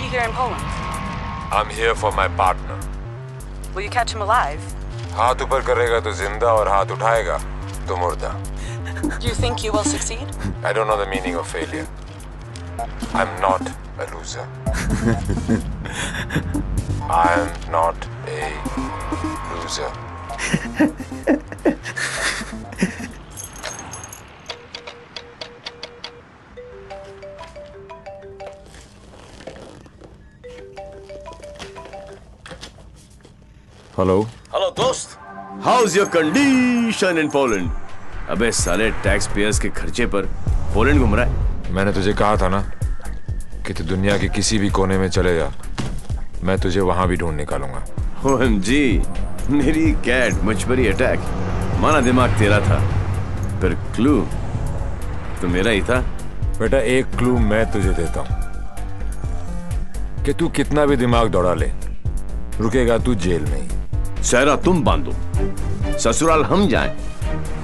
you here in Poland? I'm here for my partner. Will you catch him alive? हाथ ऊपर करेगा तो जिंदा और हाथ उठाएगा तो मुर्दा. Do you think you will succeed? I don't know the meaning of failure. I'm not a loser. I'm not a loser. Hello दोस्त, how's your condition in Poland? अबे साले टैक्स पेयर्स के खर्चे पर पोलैंड घूम रहा है. मैंने तुझे कहा था ना कि तू दुनिया के किसी भी कोने में चले जा, मैं तुझे वहां भी ढूंढ निकालूंगा. OMG, मेरी कैट मुझ पर ही अटैक. माना दिमाग तेरा था, पर क्लू तो मेरा ही था. बेटा, एक क्लू मैं तुझे देता हूं कि तू कितना भी दिमाग दौड़ा ले, रुकेगा तू जेल में ही. सहरा तुम बांधो, ससुराल हम जाएं.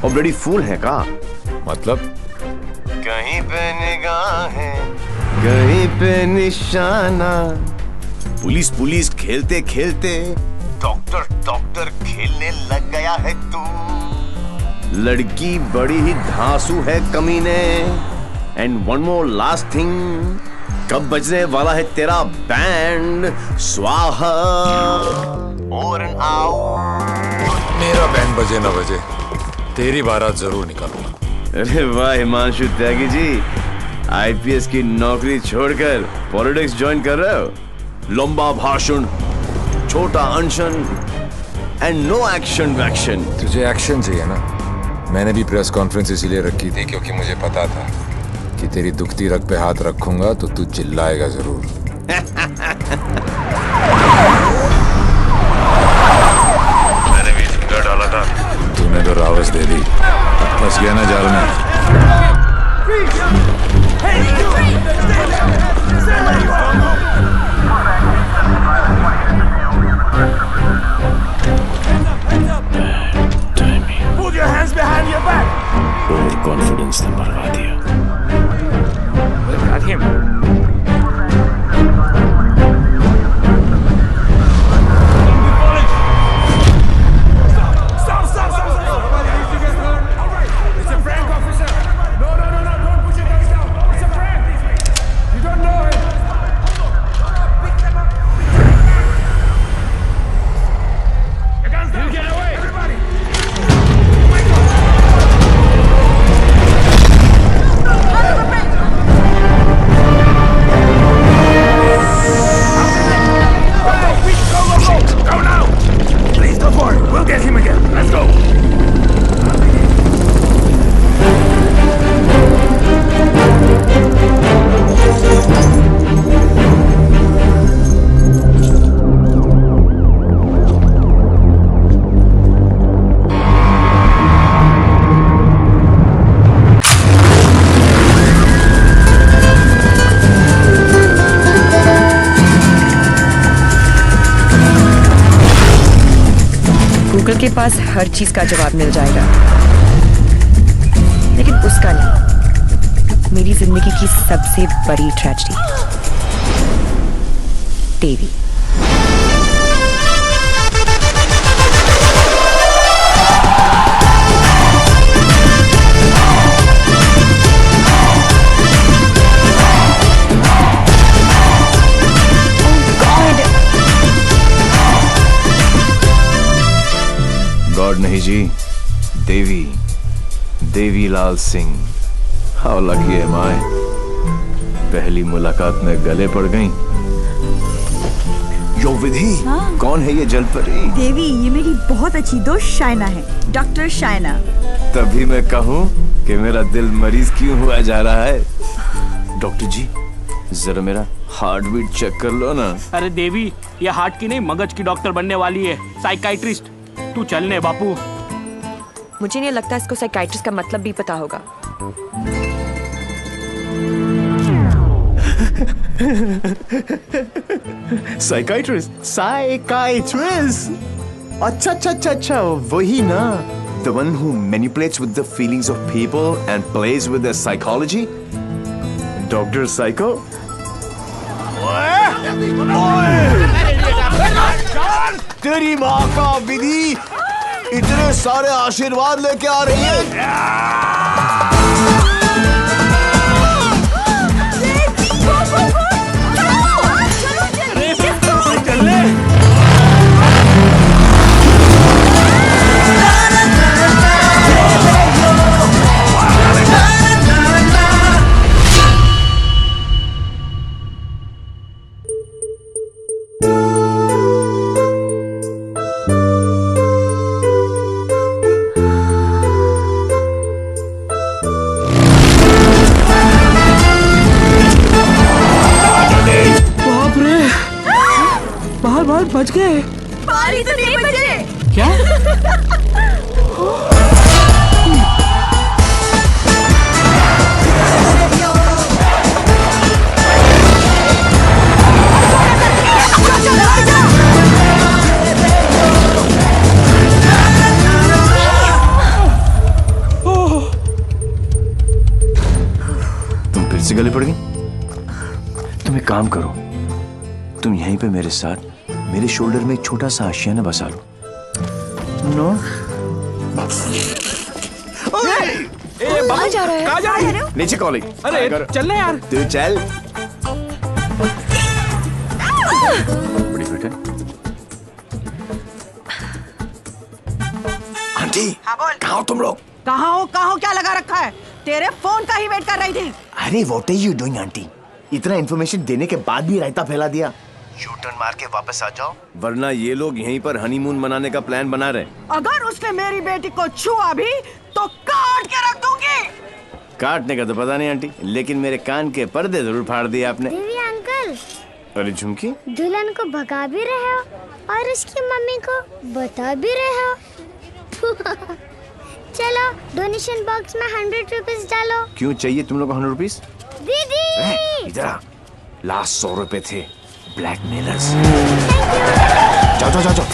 और बड़ी फूल है का मतलब? कहीं पे निगाहें, कहीं पे निशाना. पुलिस पुलिस खेलते खेलते डॉक्टर डॉक्टर खेलने लग गया है तू. लड़की बड़ी ही धांसू है कमीने. And one more last thing, कब बजने वाला है तेरा बैंड? स्वाहा. Over and out. मेरा बैंड बजे ना बजे, तेरी बारात जरूर निकालूंगा. अरे वाह हिमांशु त्यागी जी, IPS की नौकरी छोड़कर पॉलिटिक्स ज्वाइन कर रहे हो. लंबा भाषण, छोटा अनशन एंड नो एक्शन वैक्शन. तुझे एक्शन चाहिए ना? मैंने भी प्रेस कॉन्फ्रेंस इसीलिए रखी थी क्योंकि मुझे पता था कि तेरी दुखती रग पे हाथ रखूंगा तो तू चिल्लाएगा जरूर. मैंने भी फिंगर डाला था, तूने तो रावस दे दी. फंस गया ना जाल में. Put your hands behind your back. और कॉन्फिडेंस ने मरवा दिया. Got him. गूगल के पास हर चीज का जवाब मिल जाएगा, लेकिन उसका नहीं. मेरी जिंदगी की सबसे बड़ी ट्रेजेडी, देवी. गॉड नहीं जी, देवी, Devi Lal Singh. How lucky M आई. पहली मुलाकात में गले पड़ गई. यो विधि, कौन है ये जलपरी? देवी, ये मेरी बहुत अच्छी दोस्त शायना है, डॉक्टर शायना. तभी मैं कहूँ कि मेरा दिल मरीज क्यों हुआ जा रहा है. डॉक्टर जी, जरा मेरा हार्ट बीट चेक कर लो ना. अरे देवी, ये हार्ट की नहीं मगज की डॉक्टर बनने वाली है, साइकाइट्रिस्ट. तू चलने बापू. मुझे नहीं लगता इसको साइकाइट्रिस्ट का मतलब भी पता होगा. Psychiatrist, psychiatrist. अच्छा अच्छा अच्छा अच्छा, वही ना. The one who manipulates with the feelings of people and plays with their psychology. Dr. Psycho? तेरी माँ का विधि इतने सारे आशीर्वाद लेके आ रही है। बच गए। पारी तो नहीं बचे। क्या? तुम फिर से गले पड़ गई? तुम एक काम करो, तुम यहीं पे मेरे साथ मेरे शोल्डर में एक छोटा सा आशियाना बसा लो। नो कहाँ जा रहे हो? नीचे कॉलिंग। अरे चलना यार। तू चल। बड़ी बेटे। आंटी। हाँ बोल। कहाँ हो तुम लोग? कहाँ हो क्या लगा रखा है? तेरे फोन का ही वेट कर रही थी। अरे what are you doing aunty? इतना इन्फॉर्मेशन देने के बाद भी रायता फैला दिया। यू टर्न मार के वापस आ जाओ, वरना ये लोग यहीं पर हनीमून मनाने का प्लान बना रहे। अगर उसने मेरी बेटी को छुआ भी तो काट के रख दूंगी। काटने का तो पता नहीं आंटी, लेकिन मेरे कान के पर्दे जरूर फाड़ दिए आपने। देवी अंकल, अरे झुमकी, दुल्हन को भगा भी रहे हो और उसकी मम्मी को बता भी रहे हो। चलो डोनेशन बॉक्स में 100 रुपीस डालो। क्यों चाहिए तुम लोग को 100 रुपीस? दीदी इधर आ, लास्ट 100 रुपए थे ब्लैकमेलर्स। जाओ जाओ जाओ जाओ।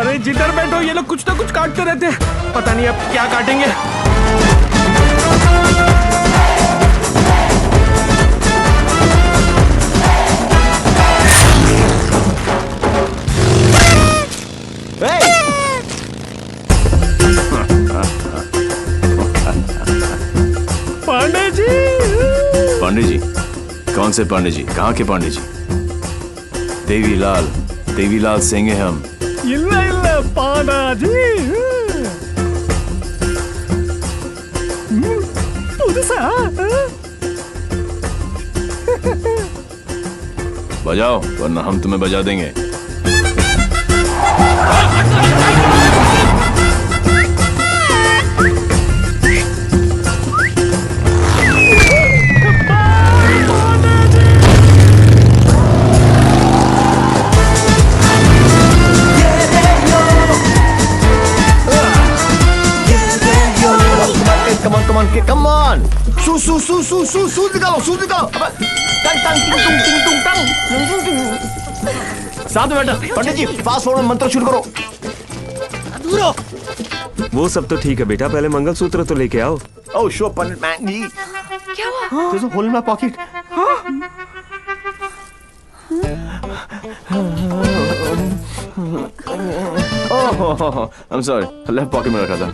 अरे जिधर बैठो ये लोग कुछ ना कुछ काटते रहते हैं, पता नहीं अब क्या काटेंगे। पांडे जी। पांडे जी? कौन से पांडे जी? कहाँ के पांडे जी? देवीलाल सिंह हैं हम। ಇಲ್ಲ ಪಾಂಡಾಜಿ पुதுசா बजाओ वरना हम तुम्हें बजा देंगे। Come on! सूज निकालो। साथ में बैठो। पंडित जी फास्ट फॉरवर्ड मंत्र शुरू करो। वो सब तो ठीक है बेटा, पहले मंगलसूत्र तो लेके आओ। ओह शो पंडित मैन जी। क्या हुआ? There's a hole in my pocket. Oh, I'm sorry. Left pocket में रखा था।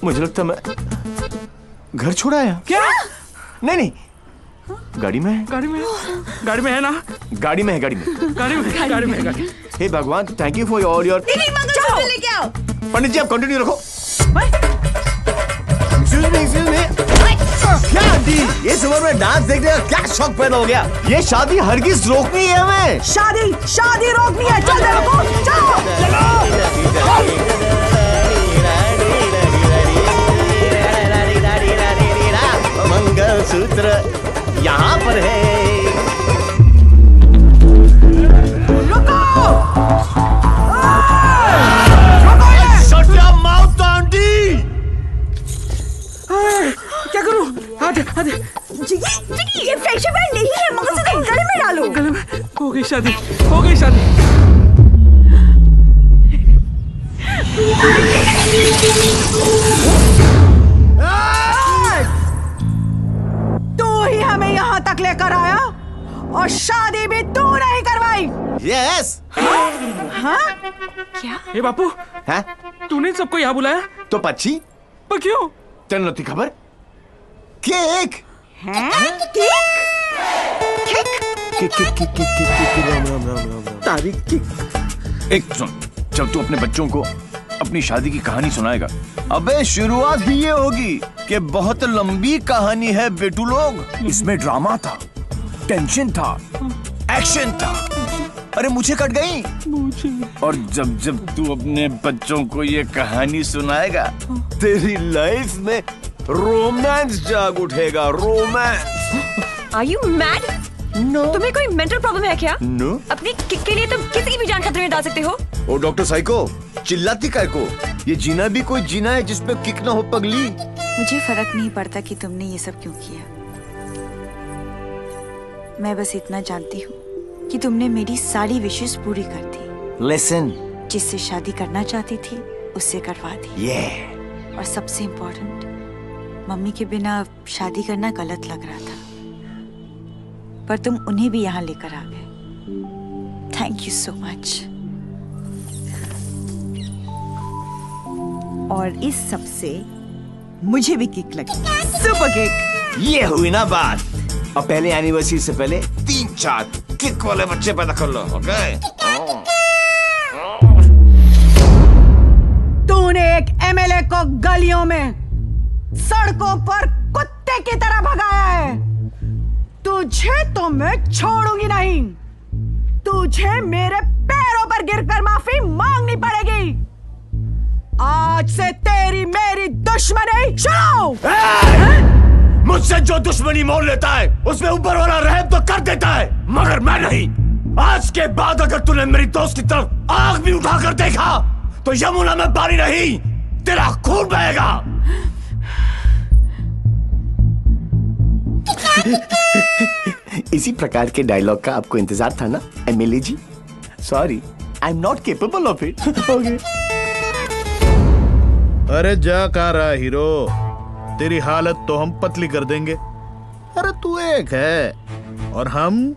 मुझे लगता मैं घर छोड़ आया। क्या? नहीं गाड़ी में है ना? गाड़ी में है। हे भगवान, थैंक यू फॉर योर लेके आओ। पंडित जी आप कंटिन्यू रखो। Excuse me. क्या आंटी, इस उम्र में डांस देखने का क्या शौक पैदा हो गया? ये शादी हरगिज रोकनी है हमें। शादी रोकनी है। चल मंगलसूत्र यहाँ पर है। रुको। हो गई शादी, हो गई शादी। तू ही हमें यहाँ तक लेकर आया और शादी भी तू नहीं करवाई। यस। हाँ? ए बापू, हैं? तूने सबको यहाँ बुलाया? तो पच्ची पर क्यों? तेन नती खबर? केक हैं? तारीख केक। एक सुन, जब तू अपने बच्चों को अपनी शादी की कहानी सुनाएगा, अबे शुरुआत ही ये होगी कि बहुत लंबी कहानी है बेटू लोग। इसमें ड्रामा था, टेंशन था, एक्शन था। अरे मुझे कट गई। और जब जब तू अपने बच्चों को ये कहानी सुनाएगा, तेरी लाइफ में रोमांस जाग उठेगा। Romance. Are you mad? No. तुम्हें कोई मेंटल प्रॉब्लम है क्या? नो। अपनी किक के लिए तुम किसी की भी जान खतरे में डाल सकते हो। ओ डॉक्टर साइको, चिल्लाती काय को? ये जीना भी कोई जीना है जिसपे किक ना हो पगली। मुझे फर्क नहीं पड़ता कि तुमने ये सब क्यों किया। मैं बस इतना जानती हूँ कि तुमने मेरी सारी विशेष पूरी कर दी। लिसन, जिससे शादी करना चाहती थी उससे करवा दी। और सबसे इम्पोर्टेंट, मम्मी के बिना शादी करना गलत लग रहा था, पर तुम उन्हें भी यहाँ लेकर आ गए। Thank you so much. और इस सब से मुझे भी किक लगी। Super kick. ये हुई ना बात। अब पहले एनिवर्सरी से पहले 3-4 किक वाले बच्चे पैदा कर लो, ओके? तूने एक एमएलए को गलियों में, सड़कों पर कुत्ते की तरह भगाया है। तुझे तो मैं छोड़ूंगी नहीं। तुझे मेरे पैरों पर गिरकर माफी मांगनी पड़ेगी। आज से तेरी मेरी दुश्मनी शुरू। मुझसे जो दुश्मनी मोल लेता है उसमें ऊपर वाला रहम तो कर देता है, मगर मैं नहीं। आज के बाद अगर तूने मेरी दोस्त की तरफ आग भी उठाकर देखा तो यमुना में पानी नहीं, तेरा खून बहेगा। इसी प्रकार के डायलॉग का आपको इंतजार था ना MLA ji? Sorry, I am not capable of it. अरे जा कहाँ रहा हीरो, तेरी हालत तो हम पतली कर देंगे। अरे तू एक है और हम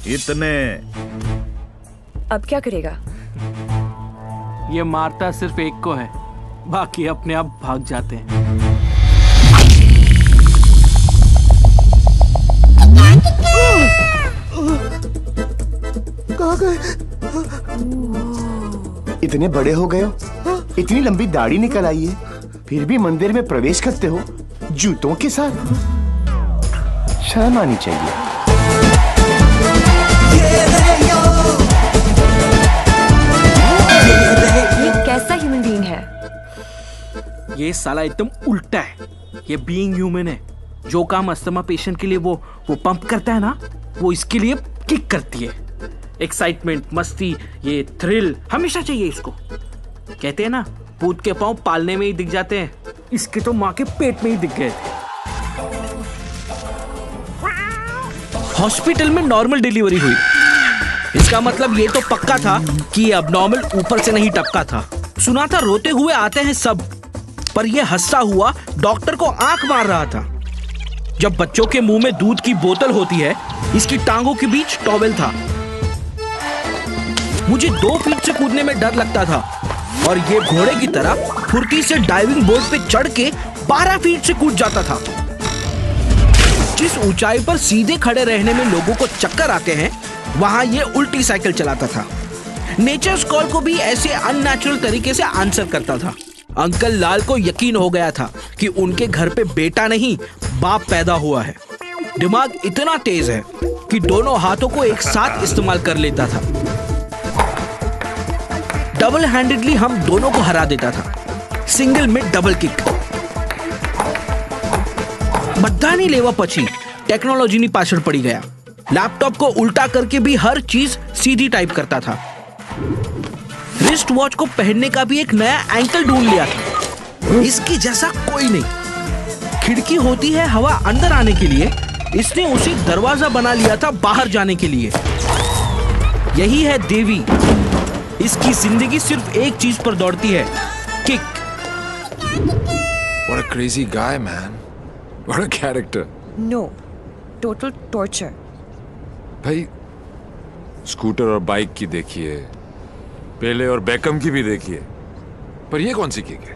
इतने। अब क्या करेगा? ये मारता सिर्फ एक को है, बाकी अपने आप भाग जाते हैं। कहाँ गए? इतने बड़े हो गए हो, इतनी लंबी दाढ़ी निकल आई है, फिर भी मंदिर में प्रवेश करते हो जूतों के साथ। शर्म आनी चाहिए। ये कैसा ह्यूमन बीइंग है? ये साला एकदम उल्टा है। ये बीइंग ह्यूमन है। जो काम अस्थमा पेशेंट के लिए वो पंप करता है ना, वो इसके लिए किक करती है। एक्साइटमेंट, मस्ती, ये थ्रिल हमेशा चाहिए इसको। कहते हैं ना, पूत के पांव पालने में ही दिख जाते हैं। इसके तो माँ के पेट में ही दिख गए थे। हॉस्पिटल में नॉर्मल डिलीवरी हुई, इसका मतलब ये तो पक्का था कि अबनॉर्मल ऊपर से नहीं टपका था। सुना था रोते हुए आते हैं सब, पर यह हंसता हुआ डॉक्टर को आंख मार रहा था। जब बच्चों के मुंह में दूध की बोतल होती है, इसकी टांगों के बीच टॉवेल था। मुझे 2 फीट से कूदने में डर लगता था और ये घोड़े की तरह फुर्ती से डाइविंग बोर्ड पे चढ़ के 12 फीट से कूद जाता था। जिस ऊंचाई पर सीधे खड़े रहने में लोगों को चक्कर आते हैं, वहां ये उल्टी साइकिल चलाता था। नेचर्स कॉल को भी ऐसे अननेचुरल तरीके से आंसर करता था। अंकल लाल को यकीन हो गया था कि उनके घर पे बेटा नहीं बाप पैदा हुआ है। दिमाग इतना तेज है कि दोनों हाथों को एक साथ इस्तेमाल कर लेता था। डबल हैंडेडली हम दोनों को हरा देता था, सिंगल में डबल किक। बधानी लेवा पची टेक्नोलॉजी पाछड़ पड़ी गया। लैपटॉप को उल्टा करके भी हर चीज सीधी टाइप करता था। रिस्ट वॉच को पहनने का भी एक नया एंकल ढूंढ लिया था। इसकी जैसा कोई नहीं। खिड़की होती है हवा अंदर आने के लिए, इसने उसे दरवाजा बना लिया था बाहर जाने के लिए। यही है देवी। इसकी जिंदगी सिर्फ एक चीज पर दौड़ती है, kick. What a crazy guy, man. What a character. No, total torture. भाई स्कूटर और बाइक की देखिए, पेले और बेकम की भी देखिए, पर ये कौन सी किक है?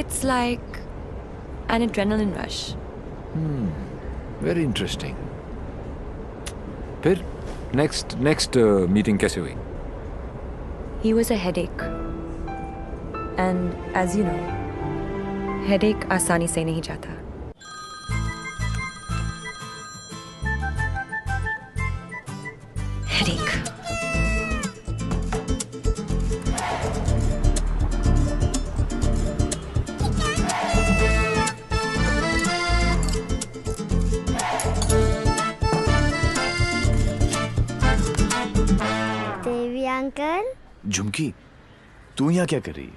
It's like an adrenaline rush. Very interesting. फिर नेक्स्ट मीटिंग कैसे हुई? He was a headache. And as you know, headache आसानी से नहीं जाता। Headache. देवी अंकल। झुमकी, तू यहाँ क्या कर रही है?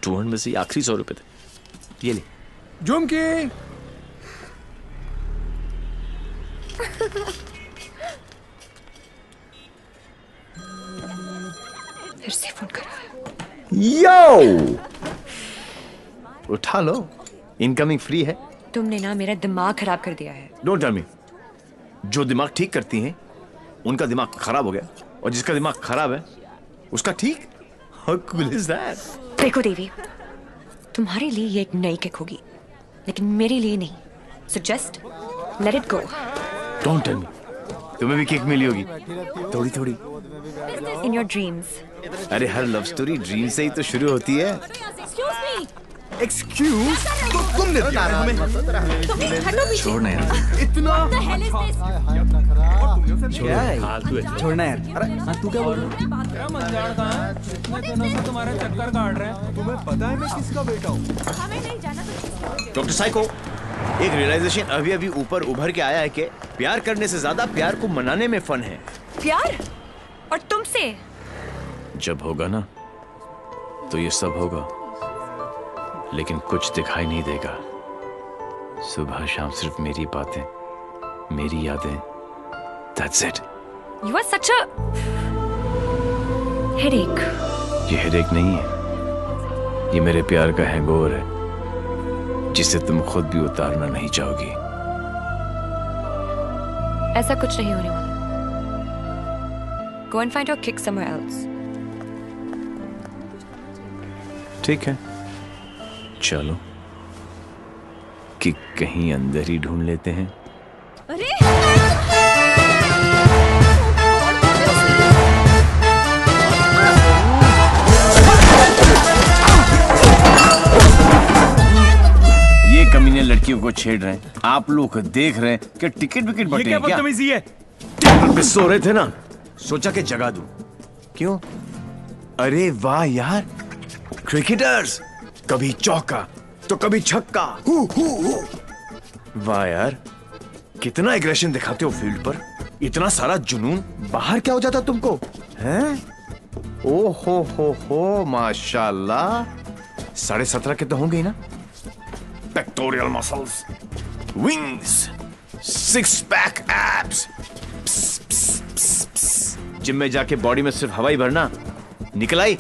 टूहन में से आखिरी 100 रुपए थे, ये ले। झुमकी। फिर से फोन कर रहा है। यो, उठा लो, इनकमिंग फ्री है। तुमने ना मेरा दिमाग खराब कर दिया है। Don't tell me. जो दिमाग ठीक करती हैं उनका दिमाग खराब हो गया, और जिसका दिमाग खराब है उसका ठीक। How cool is that? देखो देवी, तुम्हारे लिए ये एक नई किक होगी, लेकिन मेरे लिए नहीं। So just let it go. Don't tell me. तुम्हें भी किक मिली होगी, थोड़ी थोड़ी। In your dreams. अरे हर लव स्टोरी ड्रीम से ही तो शुरू होती है। एक्सक्यूज, तो तुमने दिया हमें। छोड़ना यार। छोड़ना यार। अरे तू क्या बोल रहा है? तुम्हारा चक्कर काट रहे हैं। तुम्हें पता है मैं किसका बेटा हूँ? डॉक्टर साइको, एक रियलाइजेशन अभी अभी ऊपर उभर के आया है कि प्यार करने से ज्यादा प्यार को मनाने में फन है। प्यार? और तुमसे? जब होगा ना तो ये सब होगा, लेकिन कुछ दिखाई नहीं देगा। सुबह शाम सिर्फ मेरी बातें, मेरी यादें। That's it. You are such a headache. ये हेडेक नहीं है, ये मेरे प्यार का हैंगओवर है, जिसे तुम खुद भी उतारना नहीं चाहोगी। ऐसा कुछ नहीं होने वाला। Go and find your kick somewhere else. ठीक है, चलो कि कहीं अंदर ही ढूंढ लेते हैं। अरे! ये कमीने लड़कियों को छेड़ रहे हैं, आप लोग देख रहे हैं कि टिकट विकेट बटे हैं क्या? बदतमीजी है। टेबल पे सो रहे थे ना, सोचा कि जगा दूं। क्यों? अरे वाह यार, क्रिकेटर्स, कभी चौका तो कभी छक्का। वाह यार, कितना एग्रेशन दिखाते हो फील्ड पर, इतना सारा जुनून। बाहर क्या हो जाता तुमको, हैं? ओ हो, माशाल्लाह। 17.5 के तो होंगे ही ना? Pectoral muscles, wings, 6 pack abs. Gym में जाके बॉडी में सिर्फ हवा ही भरना, निकल आई।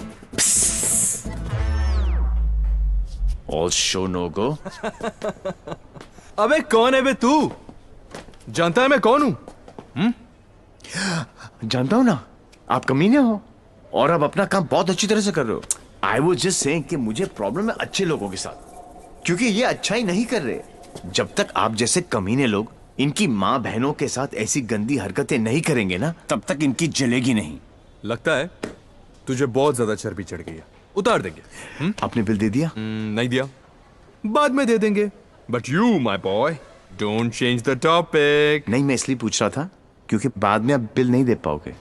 ऑल शो नो गो। अबे कौन है बे तू? जानता है मैं कौन हूं? जानता हूं ना, आप कमीने हो और आप अपना काम बहुत अच्छी तरह से कर रहे हो। आई वाज जस्ट सेइंग कि मुझे प्रॉब्लम है अच्छे लोगों के साथ, क्योंकि ये अच्छा ही नहीं कर रहे। जब तक आप जैसे कमीने लोग इनकी माँ बहनों के साथ ऐसी गंदी हरकतें नहीं करेंगे ना, तब तक इनकी जलेगी नहीं। लगता है तुझे बहुत ज्यादा चर्बी चढ़ गई है, उतार देंगे। आपने बिल दे दिया? नहीं दिया, बाद में दे देंगे। But you my boy, don't change the topic. नहीं, मैं इसलिए पूछ रहा था क्योंकि बाद में आप बिल नहीं दे पाओगे।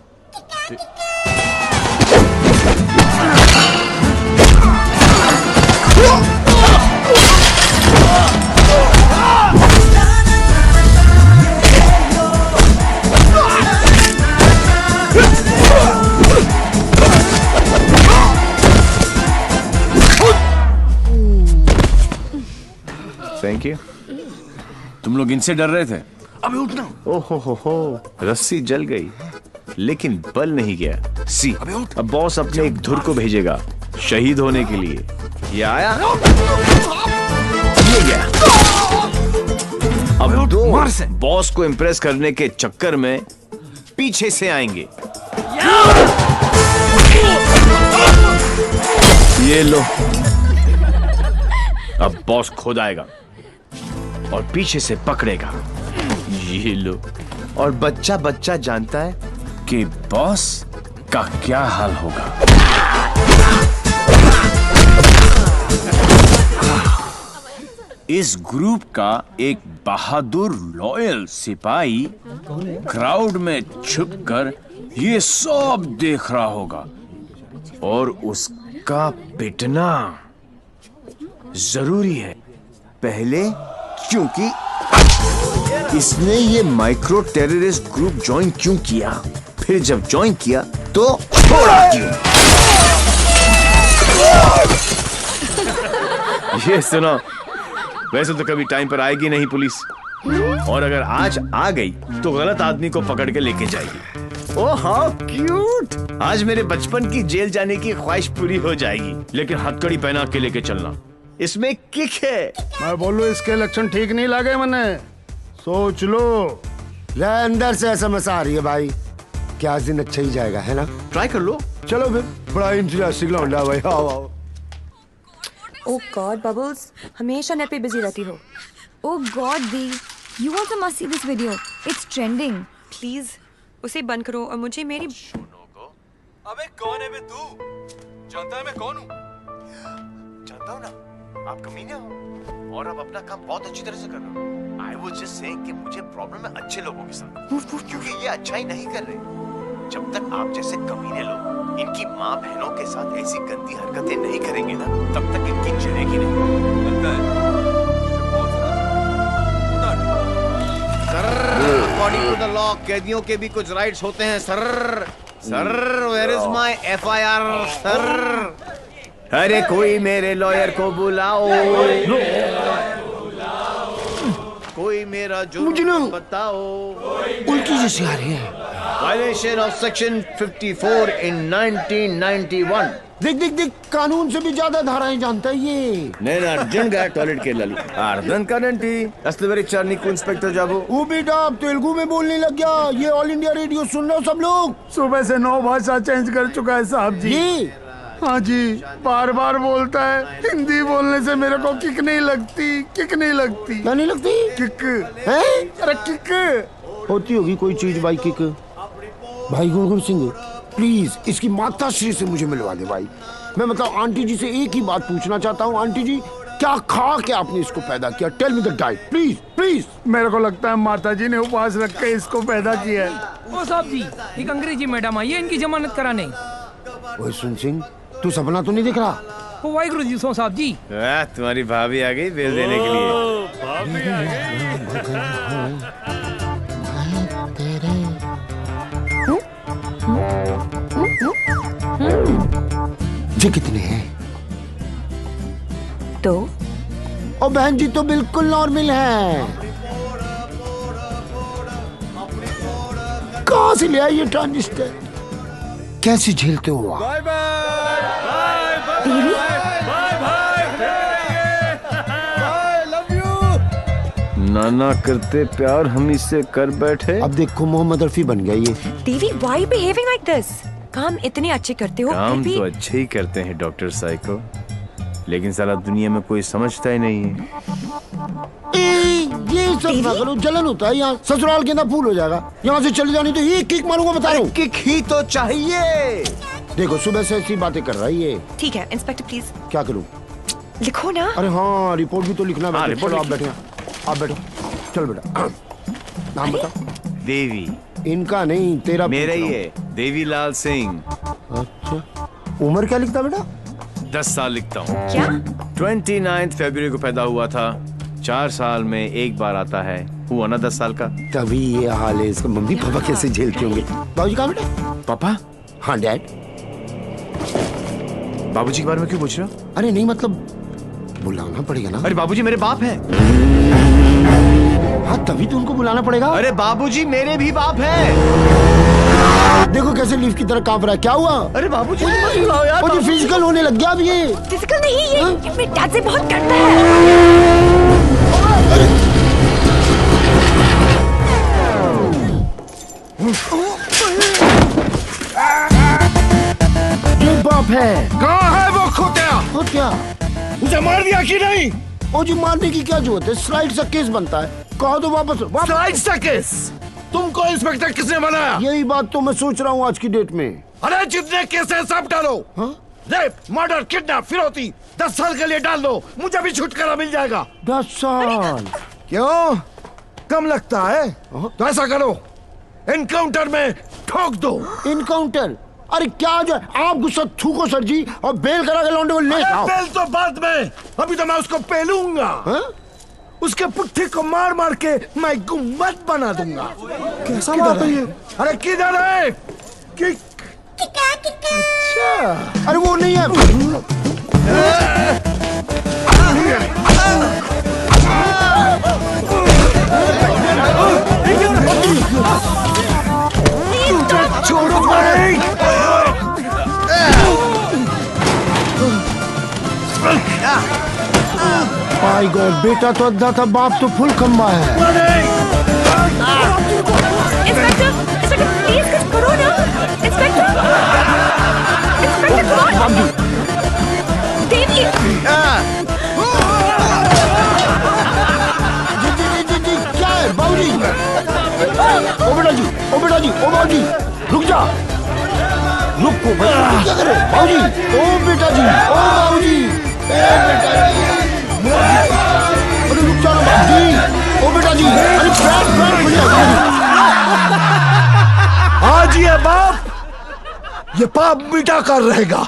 Thank you. तुम लोग इनसे डर रहे थे? अबे उठना। ओहो हो, रस्सी जल गई लेकिन बल नहीं गया। सी, अब बॉस अपने एक धुर को भेजेगा शहीद होने के लिए। ये आया, ये गया। अब दो बॉस को इम्प्रेस करने के चक्कर में पीछे से आएंगे। ये लो, अब बॉस खुद आएगा और पीछे से पकड़ेगा। ये लो, और बच्चा बच्चा जानता है कि बॉस का क्या हाल होगा। इस ग्रुप का एक बहादुर लॉयल सिपाही क्राउड में छुपकर ये सब देख रहा होगा और उसका पिटना जरूरी है। पहले क्योंकि इसने ये माइक्रो टेररिस्ट ग्रुप ज्वाइन क्यों किया, फिर जब ज्वाइन किया तो छोड़ा क्यों। ये सुनो, वैसे तो कभी टाइम पर आएगी नहीं पुलिस, और अगर आज आ गई तो गलत आदमी को पकड़ के लेके जाएगी। ओह हाउ क्यूट, आज मेरे बचपन की जेल जाने की ख्वाहिश पूरी हो जाएगी। लेकिन हथकड़ी पहना के लेके चलना, इसमें किक है। मैं बोलूं इसके लक्षण ठीक नहीं लगे मने, सोच लो। अंदर से SMS आ रही है भाई, क्या दिन अच्छा ही जाएगा, है ना? ट्राई कर लो। चलो फिर, बड़ा इंटरेस्टिंग लौंडा भाई। आओ आओ। ओह गॉड बबल्स, हमेशा नेट पे बिजी रहती हो। ओह गॉड दी, you also must see this video, it's trending. Please उसे बंद करो और मुझे मेरी। अबे कौन है बे तू? जानता है मैं कौन हूँ? जानता हूँ ना, आप कमीने हो और आप अपना काम बहुत अच्छी तरह से कर रहे हो। आई वाज जस्ट सेइंग कि मुझे प्रॉब्लम है अच्छे लोगों के साथ, क्योंकि ये अच्छा ही नहीं कर रहे। जब तक आप जैसे कमीने लोग इनकी माँ बहनों के साथ ऐसी गंदी हरकतें नहीं करेंगे ना, तब तक इनकी चलेगी नहीं। लगता है अकॉर्डिंग टू द लॉ कैदियों के भी कुछ राइट्स होते हैं sir. Sir where is my FIR sir? अरे कोई मेरे लॉयर को बुलाओ, कोई मेरा जुर्म बताओ। उल्टी जैसी आ रही है। Violation of section 54 in 1991। देख देख देख, कानून से भी ज्यादा धाराएं जानता है ये। నేను అర్జెంట్గా టాయిలెట్ కి వెళ్ళాలి। అర్థం కాదండి, అసలు चार నీకు इंस्पेक्टर जाबो। वो बेटा अब तेलुगु में बोलने लग गया। ये ऑल इंडिया रेडियो सुन लो सब लोग। सुबह से 9 भाषा चेंज कर चुका है साहब जी। ये हाँ जी, बार बार बोलता है। हिंदी बोलने से मेरे को किक नहीं लगती, किक नहीं लगती। क्या नहीं लगती? किक है? अरे किक होती होगी कोई चीज भाई। किक भाई गुरगुर सिंह, प्लीज इसकी माता श्री से मुझे मिलवा दे भाई। मैं मतलब आंटी जी से एक ही बात पूछना चाहता हूँ। आंटी जी, क्या खा के आपने इसको पैदा किया? Tell me the diet please please. मेरे को लगता है माता जी ने उपवास रख के इसको पैदा किया है। ओ साहब जी, एक अंग्रेजी मैडम आई है इनकी जमानत कराने। ओए सुन सिंह, तू सपना तो नहीं दिख रहा? ओ वाहिगुरु जी सो साहब जी। तुम्हारी भाभी आ गई बेल देने के लिए। ये कितने हैं? तो ओ बहन जी तो बिल्कुल नॉर्मल है। कहाँ से ले आई ये ट्रांजिस्टर? कैसे झेलते हो आप? Bye bye love you. नाना करते प्यार हम इससे कर बैठे। अब देखो मोहम्मद रफी बन गया ये। देवी, why you behaving like this? काम इतने अच्छे करते हो। काम तो अच्छे ही करते हैं डॉक्टर साइको, लेकिन सारा दुनिया में कोई समझता ही नहीं है। ये सब ना करो, जलन होता है यहाँ। ससुराल के अंदर फूल हो जाएगा। यहाँ से चली जानी तो ये किक मारूंगा, बता रहा हूँ। किक ही तो चाहिए। देखो सुबह से ऐसी बातें कर रहा है ये। ठीक है इंस्पेक्टर प्लीज। क्या करूँ? लिखो ना। अरे हाँ, रिपोर्ट भी तो लिखना है। रिपोर्ट आप बैठे, आप बैठो। चल बेटा, नाम बता। देवी। इनका नहीं, तेरा। मेरा ही है, देवीलाल सिंह। अच्छा, उम्र क्या लिखता बेटा? 10 साल लिखता हूँ। क्या? 29 फरवरी को पैदा हुआ था। 4 साल में एक बार आता है। हुआ ना 10 साल का। तभी ये हाल है इसका। मम्मी पापा कैसे झेलते होंगे? बाबूजी कहाँ बेटा? पापा? हाँ डैड। बाबूजी के बारे में क्यों पूछ रहे हो? अरे नहीं मतलब बुलाना पड़ेगा ना। अरे बाबूजी मेरे बाप है। हाँ तभी तो उनको बुलाना पड़ेगा। अरे बाबूजी मेरे भी बाप है। देखो कैसे लीफ की तरह कांप रहा है, क्या हुआ? अरे बाबूजी मत बुलाओ यार। मुझे फिजिकल होने लग गया अब ये। फिजिकल नहीं, ये मेरे डैड से बहुत डरता है। ये बाप है। कहाँ है वो खोतिया? खोतिया उसे मार दिया कि नहीं? ओ जी मारने की क्या जरूरत है, स्लाइड सा केस बनता है, कहो तो वापस। स्लाइड सा केस? तुमको इंस्पेक्टर किसने बनाया? यही बात तो मैं सोच रहा हूँ आज की डेट में। अरे जितने केस है सब डालो। रेप, मर्डर, किडनैप, फिरौती 10 साल के लिए डाल दो, मुझे भी छुटकारा मिल जाएगा। 10 साल? क्यों कम लगता है? तो ऐसा करो, एनकाउंटर में ठोक दो। एनकाउंटर? अरे क्या जो आप गुस्सा थूको सर जी और बेल करा के लौंडे को ले आओ। बेल तो बाद में, अभी तो मैं उसको पेलूंगा। उसके पुट्ठे को मार मार के मैं गुम्बद बना दूंगा। कैसा बात है ये? अरे किधर है? अच्छा अरे वो नहीं है। छोड़ो भाई। माय गॉड, बेटा तो अद्धा था, बाप तो फुल खम्बा है। इंस्पेक्टर, प्लीज कुछ करो ना। इंस्पेक्टर, देवी। जी क्या है बाबूजी? ओ बेटा जी, ओ बेटा जी, ओ बाबूजी रुक जा। रुको क्या करे बाबूजी? ओ बेटा जी, ओ बाबूजी, बेटा जी, अरे रुक जाओ बाबूजी। ओ बेटा जी, अरे बैठ बढ़िया। आज ये बाप ये पाप मिटा कर रहेगा।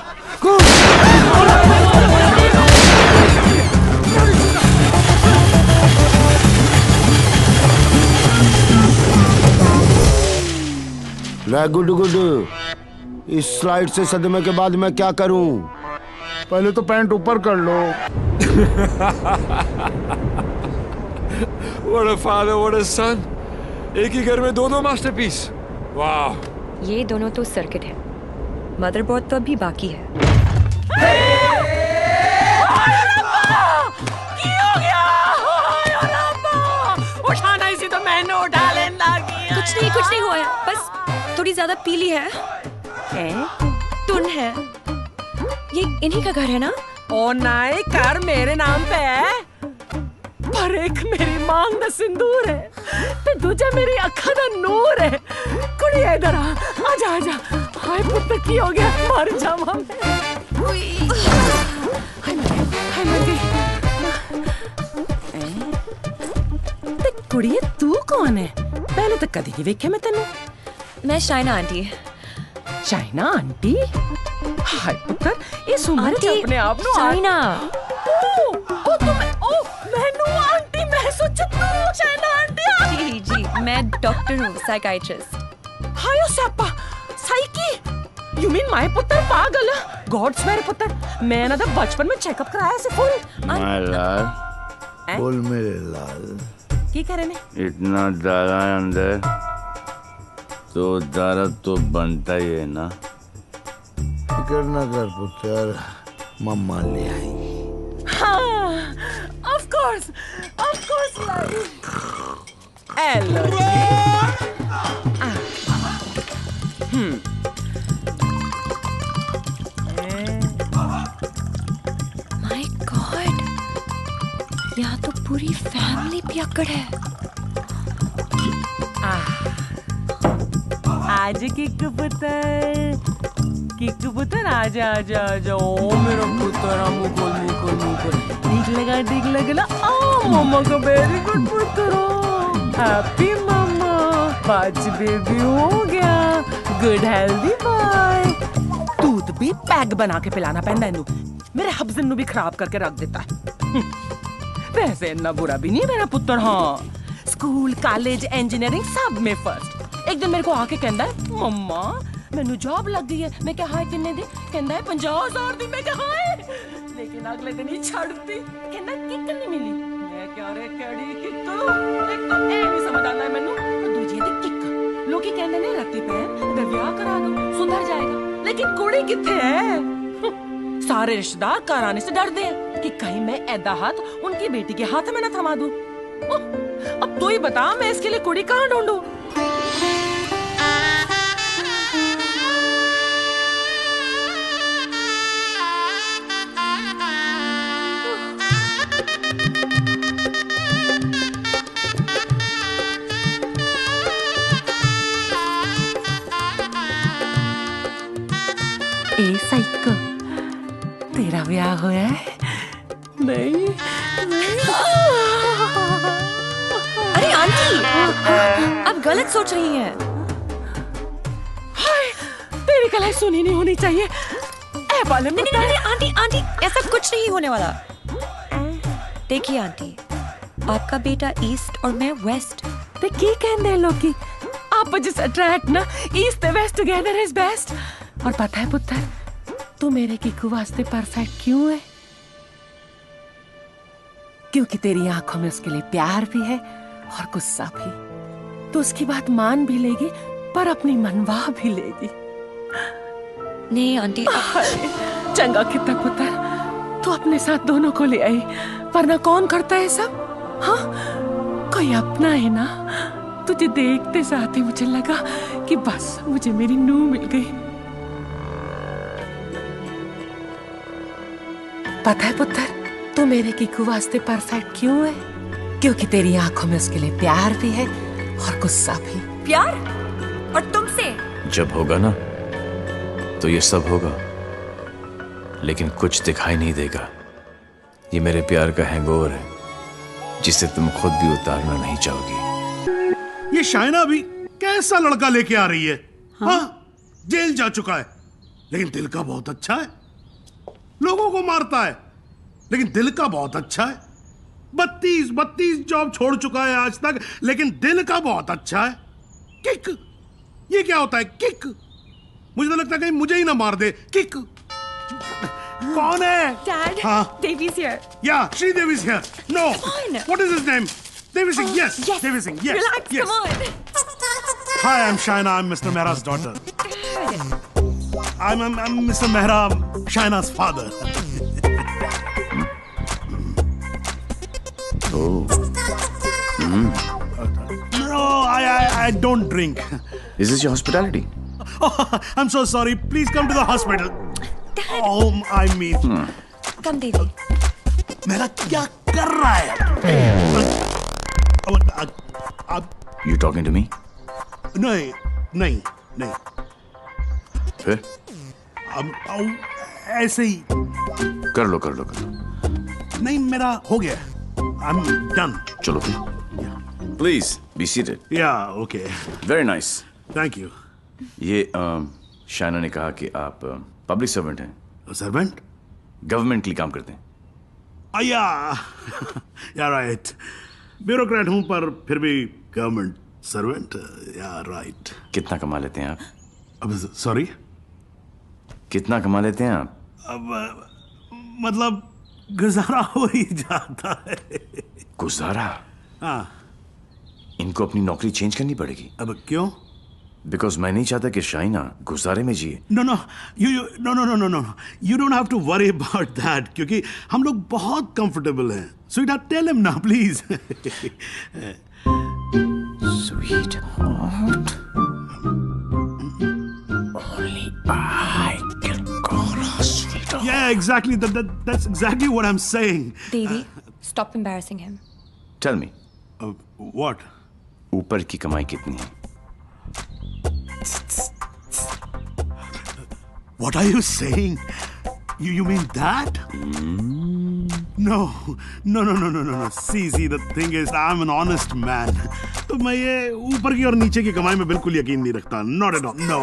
गुड गुड, इस स्लाइड से सदमे के बाद मैं क्या करूं? पहले तो पैंट ऊपर कर लो। What a father, what a son. एक ही घर में दोनों मास्टरपीस। वाह। ये दोनों तो सर्किट है, मदरबोर्ड तो अभी बाकी है। उठाना इसी तो मैंने उठा लेना। कुछ नहीं हुआ है, बस थोड़ी ज्यादा पीली है। टुन है। ये इन्हीं का घर है ना? ओ नहीं, घर मेरे नाम पे है, पर एक मेरी मांग दा सिंदूर है, ते दूजा मेरी अखा दा नूर है। कुड़ी इधर आजा आजा। हाय पुत्र की हो गया, मर जावा मैं। हाय मर गई। ते कुड़िए तू कौन है? पहले तो कदी नहीं वेख्या मैं तेनू। मैं शाइना आंटी। शाइना आंटी? हाय पुत्र, इस उम्र च अपने आप नु शाइना। ओ तुम मैनू आंटी मैं सोचा तू शाइना आंटी। जी मैं डॉक्टर हूँ, साइकाइट्रिस्ट। हाय सप्पा साइकी। यू मीन माय पुत्र पागल? गॉड्स मेरे पुत्र, मैं ना तो बचपन में चेकअप कराया से फुल। माय लाल, फुल मेरे लाल। की करे ने? इतना दारा अंदर तो दर्द तो बनता ही है ना। फिक्र न कर पुत्र, मम्मा ले आई। हाँ, of course hello my God, यहाँ तो पूरी फैमिली पियक्कड़ है। आज की कबूतर आजा आजा आजा। ओ मेरा पुत्र, मुकुल ठीक लगा ना। ओ मम्मा का वेरी गुड पुत्र, हैप्पी मम्मा, पांच बेबी हो गया, गुड हेल्दी बॉय। दूध भी पैग बना के पिलाना पैंदा इनू, मेरे हब्जन नु भी खराब करके रख देता है। वैसे इतना बुरा भी नहीं मेरा पुत्र। हाँ, स्कूल कॉलेज इंजीनियरिंग सब में फर्स्ट। एक दिन मेरे को आके कहता है, मम्मा मैनू जॉब लग गई है। मैं क्या हाय किन्ने दी? कहता है 50,000 दी। मैं क्या हाय लेकिन अगले दिन ही छड़ती कहना किक नहीं मिली। मैं क्या रे केड़ी किक एक तो ए नहीं समझ आना है मैनू दूजी दी किक लोकी कहंदे ने रत्ती भैन अगर ब्याह करा दो सुधर जाएगा लेकिन कुड़ी किथे है। सारे रिश्तेदार घर आने से डरते हैं कि कहीं मैं ऐदा हाथ उनकी बेटी के हाथ में ना थमा दूं। अब तू ही बता मैं इसके लिए कुड़ी कहाँ ढूंढूं? ए साइको तेरा ब्याह होया है? नहीं, अरे आंटी आप गलत सोच रही हैं। हाय तेरी कलाई सुनी नहीं होनी चाहिए। ए बालम नहीं आंटी आंटी ऐसा कुछ नहीं होने वाला। देखिए आंटी आपका बेटा ईस्ट और मैं वेस्ट। ते की कहंदे लोग की आप जिस अट्रैक्ट ना ईस्ट ते वेस्ट टुगेदर इज बेस्ट। और पता है पुत्र तू मेरे किकू वास्ते परफेक्ट क्यों है? क्योंकि तेरी आंखों में उसके लिए प्यार भी है और गुस्सा भी। तो उसकी बात मान भी लेगी पर अपनी मनवा भी लेगी। नहीं आंटी चंगा कितना पुत्र तू अपने साथ दोनों को ले आई वरना कौन करता है सब? हाँ कोई अपना है ना। तुझे देखते साथ ही मुझे लगा कि बस मुझे मेरी नूह मिल गई। पता है पुत्र तू मेरे किकू वास्ते परफेक्ट क्यों है? क्योंकि तेरी आंखों में उसके लिए प्यार भी है और गुस्सा भी। प्यार? और तुमसे? जब होगा ना तो ये सब होगा लेकिन कुछ दिखाई नहीं देगा। ये मेरे प्यार का हैंगओवर है जिसे तुम खुद भी उतारना नहीं चाहोगी। ये शाइना भी कैसा लड़का लेके आ रही है? हाँ जेल जा चुका है लेकिन दिल का बहुत अच्छा है। लोगों को मारता है लेकिन दिल का बहुत अच्छा है। 32 जॉब छोड़ चुका है आज तक लेकिन दिल का बहुत अच्छा है। किक ये क्या होता है? किक मुझे तो लगता है कहीं मुझे ही ना मार दे। किक कौन है? Dad, हाँ Devi's here. Yeah, Sridevi is here. No. Come on. What is his name? Devi Singh. Yes. Devi Singh. Yes. Relax. Yes. Come on. Hi, I'm Shaina. I'm Mr. Mehra's daughter. I'm Mr. Mehra, Shaina's father. Oh. No, I don't drink. Is this your hospitality? Oh, I'm so sorry. Please come to the hospital. Dad. Oh, I mean. Come, Devi. मेरा क्या कर रहा है? You talking to me? नहीं. फिर? ऐसे ही. कर लो. नहीं मेरा हो गया. I'm done. चलो फिर. Please be seated. Yeah, okay. Very nice. Thank you. ये शाइना ने कहा कि आप पब्लिक सर्वेंट हैं. सर्वेंट? गवर्नमेंट के लिए काम करते हैं. Yeah, right. ब्यूरोक्रेट हूं पर फिर भी गवर्नमेंट सर्वेंट. Yeah, right. कितना कमा लेते हैं आप? अब सॉरी? कितना कमा लेते हैं आप? अब मतलब गुजारा हो ही जाता है. गुजारा? हाँ. इनको अपनी नौकरी चेंज करनी पड़ेगी. अब क्यों? बिकॉज मैं नहीं चाहता कि शाइना गुजारे में जिए. No. You don't have to worry about that क्योंकि हम लोग बहुत comfortable हैं. Sweetheart, tell him now, please. Sweetheart. Only I can call her sweetheart. Yeah, exactly. That's exactly what I'm saying. Devi, stop embarrassing him. Tell me. What? ऊपर की कमाई कितनी है? What are you saying? You mean that? No. See, the thing is, I'm an honest man. तो मैं ये ऊपर की और नीचे की कमाई में बिल्कुल यकीन नहीं रखता. Not at all. No.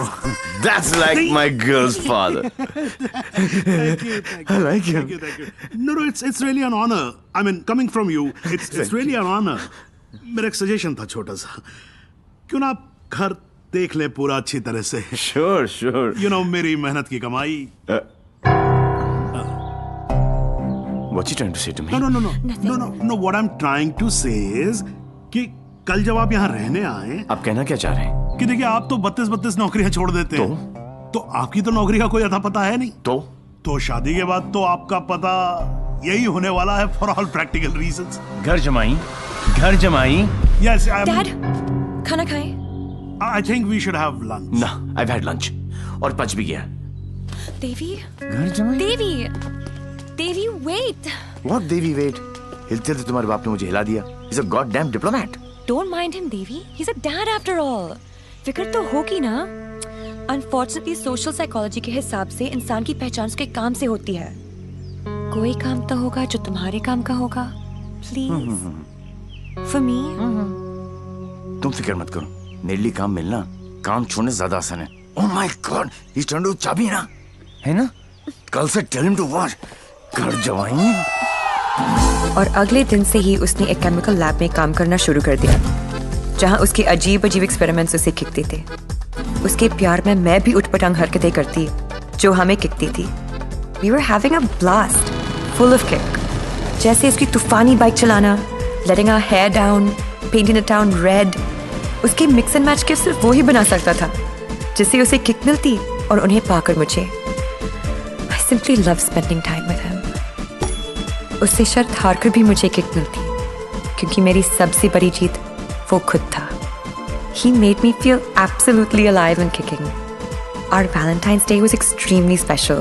That's like my girl's father. Thank you. I like him. Thank you. No, it's really an honor. I mean, coming from you, it's really an honor. मेरा एक सजेशन था छोटा सा. क्यों ना आप घर देख ले पूरा अच्छी तरह से. Sure. You know, मेरी मेहनत की कमाई. What's he trying to say to me? No. What I'm trying to say is कि कल जब आप यहाँ रहने आए, आप कहना क्या चाह रहे हैं? कि देखिए आप तो 32 नौकरियां छोड़ देते हैं। तो आपकी तो नौकरी का कोई अता पता है नहीं। तो शादी के बाद तो आपका पता यही होने वाला है for all practical reasons। घर जमाई। Yes, Dad, खाना खाएं? I think we should have lunch। ना, I've had lunch और पच भी गया। देवी, घर जमाई। देवी, wait। What Devi wait? हिलते थे तुम्हारे बाप ने मुझे हिला दिया। He's a goddamn diplomat। Don't mind him, Devi. He's a dad after all। फिक्र तो होगी ना। Unfortunately, social psychology के हिसाब से इंसान की पहचान उसके काम से होती है। कोई काम तो होगा जो तुम्हारे काम का होगा। Please, for me। तुम फिक्र मत करो, मेरे लिए काम मिलना काम छोड़ने से ज्यादा आसान है। Oh my God, he's trying to चाबी ना, है ना? कल से tell him to watch। घर जवाई। और अगले दिन से ही उसने एक केमिकल लैब में काम करना शुरू कर दिया, जहां उसके अजीब एक्सपेरिमेंट्स उसे खिकते थे। उसके प्यार में मैं भी उठपटांग हरकतें करती जो हमें किकती थी। We were having a blast, full of kick। जैसे उसकी तूफानी बाइक चलाना, letting our hair down, painting the town red। उसके मिक्स एंड मैच के सिर्फ वो ही बना सकता था जिससे उसे किक मिलती और उन्हें पाकर मुझे। I simply love spending time with him। उससे शर्त हारकर भी मुझे किक मिलती, क्योंकि मेरी सबसे बड़ी जीत वो खुद था। He made me feel absolutely alive and kicking। Our Valentine's Day was extremely special।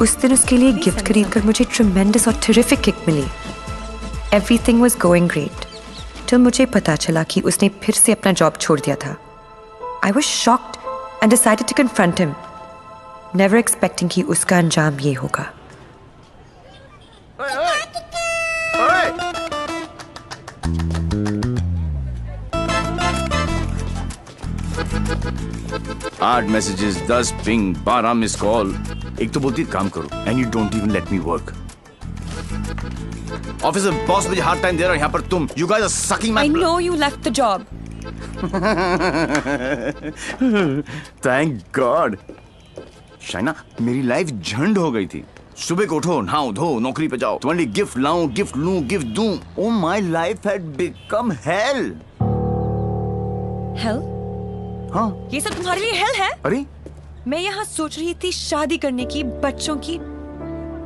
उस दिन उसके लिए गिफ्ट खरीदकर मुझे tremendous और terrific किक मिली। Everything was going great till मुझे पता चला कि उसने फिर से अपना जॉब छोड़ दिया था। I was shocked and decided to confront him, never expecting कि उसका अंजाम ये होगा। आठ मैसेजेस, 10 पिंग, 12 मिस कॉल। एक तो बोलती काम करो and you don't even let me work. Office में बॉस मुझे हार्ड टाइम दे रहा है, यहाँ पर तुम you guys are sucking my. I know you left the job। Thank God. Shaina, मेरी लाइफ झंड हो गई थी। सुबह को उठो, नहाओ धो, नौकरी पे जाओ, तुम्हारे लिए गिफ्ट लाऊं, गिफ्ट लूं, गिफ्ट दूं। Oh my life had become hell। Hell? हाँ। ये सब तुम्हारे लिए हेल है? अरे मैं यहाँ सोच रही थी शादी करने की, बच्चों की,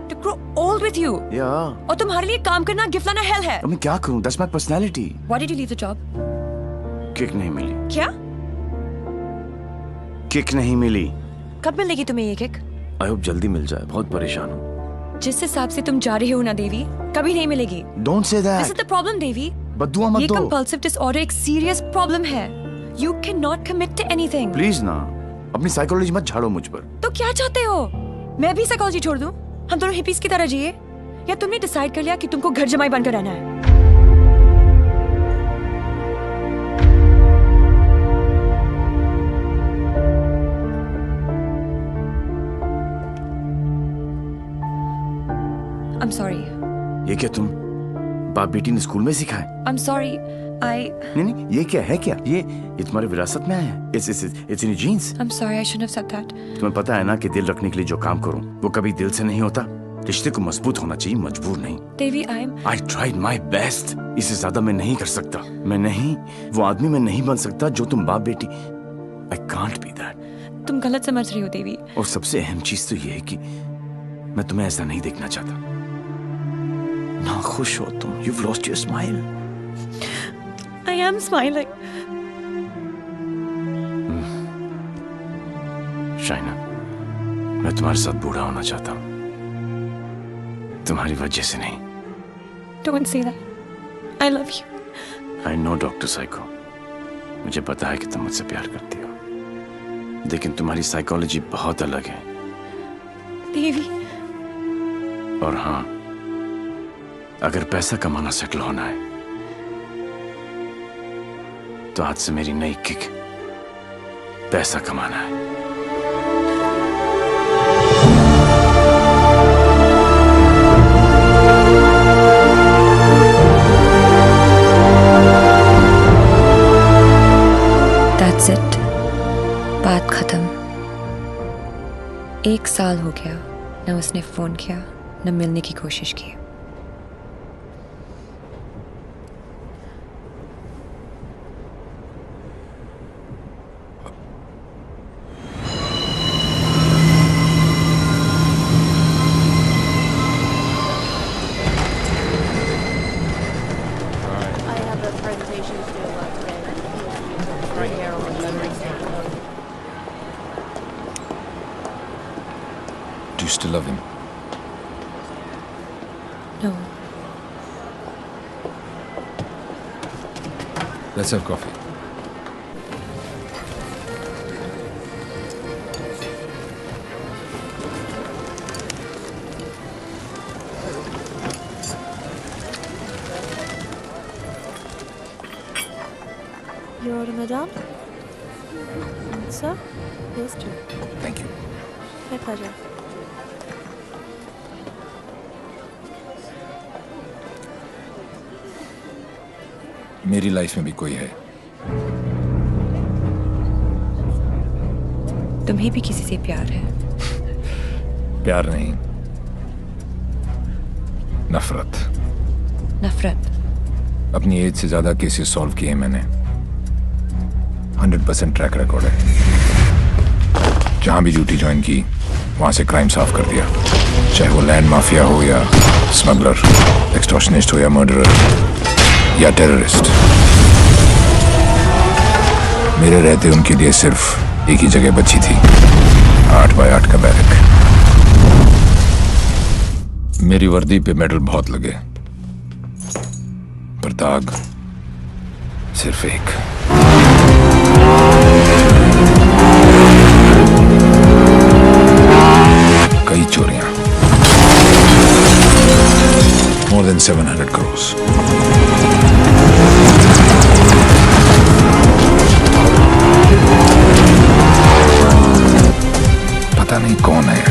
to grow old with you। और तुम्हारे लिए काम करना, गिफ्ट लाना हेल है। मैं क्या करूं? That's my personality। Why did you leave the job? Kick नहीं मिली। क्या? किक नहीं मिली। कब मिलेगी तुम्हें ये किक? I hope जल्दी मिल जाए, बहुत परेशान हूँ। जिस हिसाब से तुम जा रहे हो ना देवी, कभी नहीं मिलेगी। Don't say that। This is the problem देवी। बद्दुआ मत दो। ये compulsive disorder एक serious problem है। You cannot commit to anything। Please ना, अपनी साइकोलॉजी मत झाड़ो मुझ पर। तो क्या चाहते हो? मैं भी साइकोलॉजी छोड़ दूं? हम दोनों हिपीज की तरह जिए? या तुमने डिसाइड कर लिया कि तुमको घर जमाई बनकर रहना है? I'm sorry। ये क्या तुम बाप बेटी ने स्कूल में सिखाए? I'm sorry। नहीं, ये क्या है? क्या ये तुम्हारी विरासत में आया है? It's in your genes। I'm sorry, I shouldn't have said that। तुम्हें पता है ना कि दिल रखने के लिए जो काम करूं वो कभी दिल से नहीं होता। रिश्ते को मजबूत होना चाहिए, मजबूर नहीं। देवी, I tried my best। इससे ज्यादा मैं नहीं कर सकता। मैं नहीं, वो आदमी मैं नहीं बन सकता जो तुम बाप बेटी। I can't be that। तुम गलत समझ रही हो देवी। और सबसे अहम चीज तो ये है कि मैं तुम्हें ऐसा नहीं देखना चाहता। ना खुश हो तुम। You've lost your smile। I am smiling। Shaina, मैं तुम्हारे साथ बूढ़ा होना चाहता हूँ, तुम्हारी वजह से नहीं। Don't say that। I love you। I know doctor psycho, मुझे पता है कि तुम मुझसे प्यार करती हो, लेकिन तुम्हारी साइकोलॉजी बहुत अलग है। देवी। और हाँ, अगर पैसा कमाना सेटल होना है तो आज से मेरी नई किक पैसा कमाना है। That's it। बात खत्म। 1 साल हो गया, न उसने फोन किया, न मिलने की कोशिश की। love him. No. Let's have coffee. Your order, madam? Sir? Yes, too. Thank you. My pleasure. मेरी लाइफ में भी कोई है। तुम्हें भी किसी से प्यार है? प्यार नहीं, नफरत। नफरत? अपनी एज से ज्यादा केसेस सॉल्व किए मैंने। 100% ट्रैक रिकॉर्ड है। जहां भी ड्यूटी ज्वाइन की वहां से क्राइम साफ कर दिया, चाहे वो लैंड माफिया हो या स्मगलर, एक्सटॉर्शनिस्ट हो या मर्डरर या टेररिस्ट। मेरे रहते उनके लिए सिर्फ एक ही जगह बची थी, 8 बाय 8 का बैरक। मेरी वर्दी पे मेडल बहुत लगे, पर दाग सिर्फ एक। कई चोरियां, more than 700 crores। पता नहीं कौन है।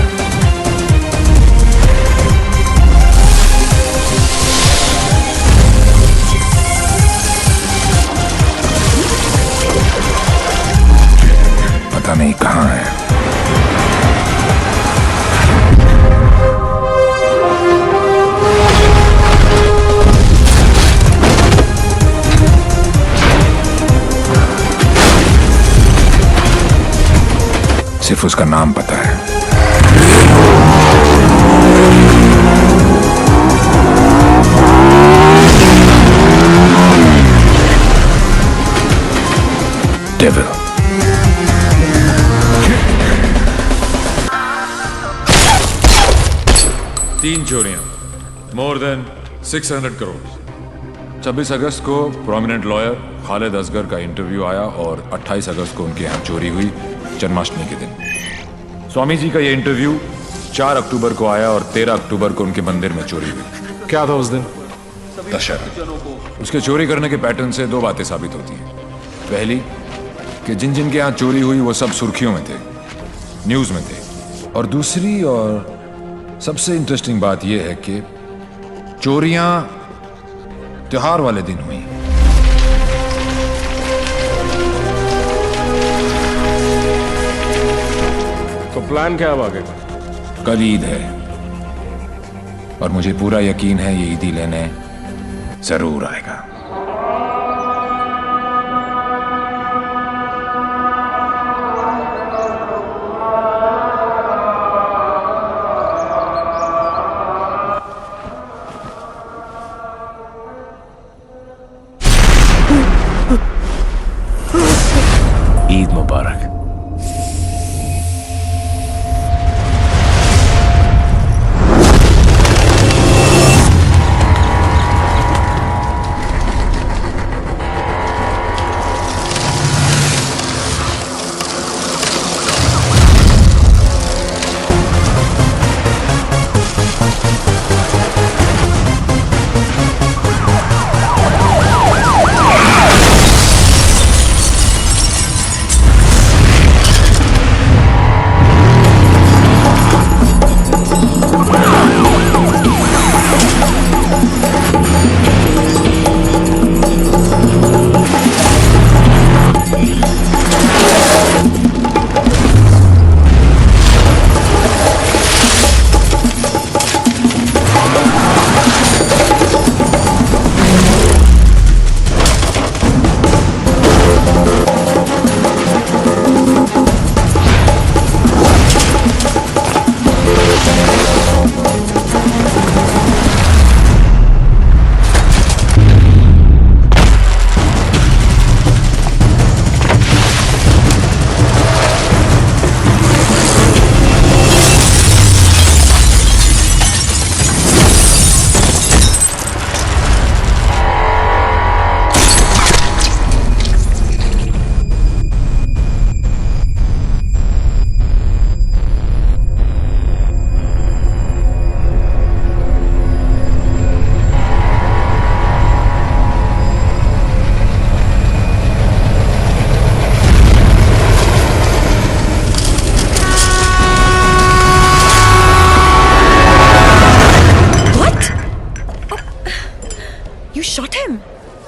पता नहीं कहां है। सिर्फ उसका नाम पता है। डेविल। तीन चोरियां, मोर देन 600 करोड़। 26 अगस्त को प्रोमिनेंट लॉयर खालिद असगर का इंटरव्यू आया और 28 अगस्त को उनके यहाँ चोरी हुई, जन्माष्टमी के दिन। स्वामी जी का ये इंटरव्यू 4 अक्टूबर को आया और 13 अक्टूबर को उनके मंदिर में चोरी हुई। क्या था उस दिन? दशहरा। उसके चोरी करने के पैटर्न से 2 बातें साबित होती हैं। पहली कि जिन जिन के यहाँ चोरी हुई वो सब सुर्खियों में थे, न्यूज़ में थे। और दूसरी और सबसे इंटरेस्टिंग बात यह है कि चोरियां त्योहार वाले दिन हुई। तो प्लान क्या अब आगे का? कल ईद है और मुझे पूरा यकीन है ये ईदी लेने जरूर आएगा। ईद मुबारक।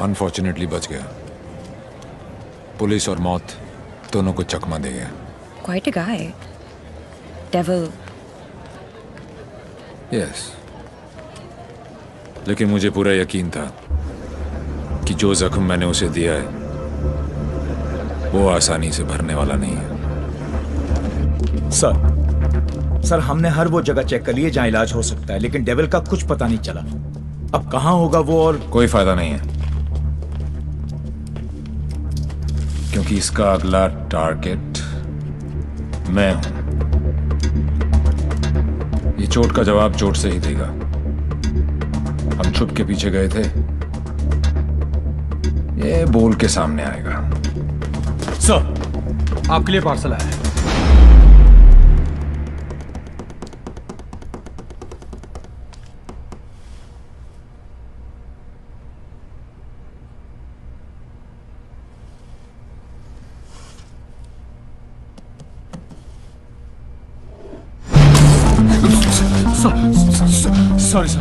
अनफॉर्चुनेटली बच गया। पुलिस और मौत दोनों को चकमा दे गया। Quite a guy. Devil. Yes. लेकिन मुझे पूरा यकीन था कि जो जख्म मैंने उसे दिया है वो आसानी से भरने वाला नहीं है। सर हमने हर वो जगह चेक कर ली है जहां इलाज हो सकता है, लेकिन डेविल का कुछ पता नहीं चला। अब कहां होगा वो, और कोई फायदा नहीं है क्योंकि इसका अगला टारगेट मैं हूं। ये चोट का जवाब चोट से ही देगा। हम छुप के पीछे गए थे, ये बोल के सामने आएगा। सर, आपके लिए पार्सल आया है। Sorry sir.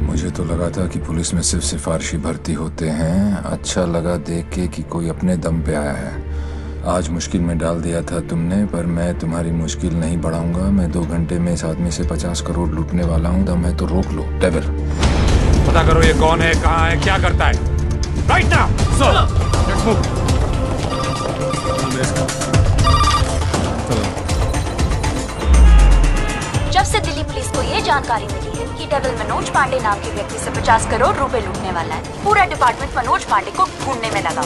मुझे तो लगा था कि पुलिस में सिर्फ सिफारिशी भर्ती होते हैं। अच्छा लगा देख के कि कोई अपने दम पे आया है। आज मुश्किल में डाल दिया था तुमने, पर मैं तुम्हारी मुश्किल नहीं बढ़ाऊंगा। मैं 2 घंटे में इस आदमी से 50 करोड़ लूटने वाला हूँ। दम है तो रोक लो। डेविल, पता करो ये कौन है, कहाँ है, क्या करता है। Right now sir, let's move. जब से दिल्ली पुलिस को ये जानकारी मिली है कि डेविल मनोज पांडे नाम के व्यक्ति से 50 करोड़ रुपए लूटने वाला है, पूरा डिपार्टमेंट मनोज पांडे को ढूंढने में लगा।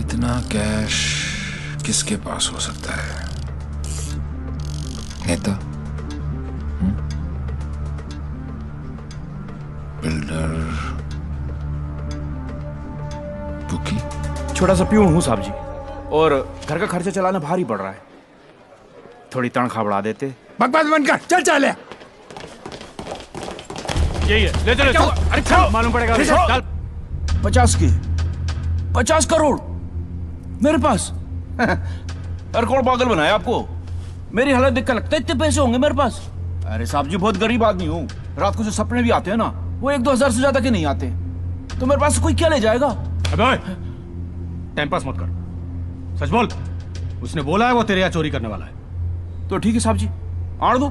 इतना कैश किसके पास हो सकता है? नेता, बिल्डर, बुकी? छोटा सा प्यून हूँ साहब जी, और घर का खर्चा चलाना भारी पड़ रहा है। थोड़ी तनख्वाह बढ़ा देते। बकवास बंद कर, चल चल। यही है, ले चलो। अरे चलो, मालूम पड़ेगा। चल। 50 करोड़ मेरे पास। अरे कौन पागल बनाया आपको? मेरी हालत देख कर लगता है इतने पैसे होंगे मेरे पास। अरे साहब जी, बहुत गरीब आदमी हूँ। रात को जो सपने भी आते हैं ना, वो 1-2 हजार से ज्यादा के नहीं आते। तो मेरे पास कोई क्या ले जाएगा? अबे टाइम पास मत कर, सच बोल। उसने बोला है वो तेरे यहाँ चोरी करने वाला है। तो ठीक है साहब जी, आड़ दो।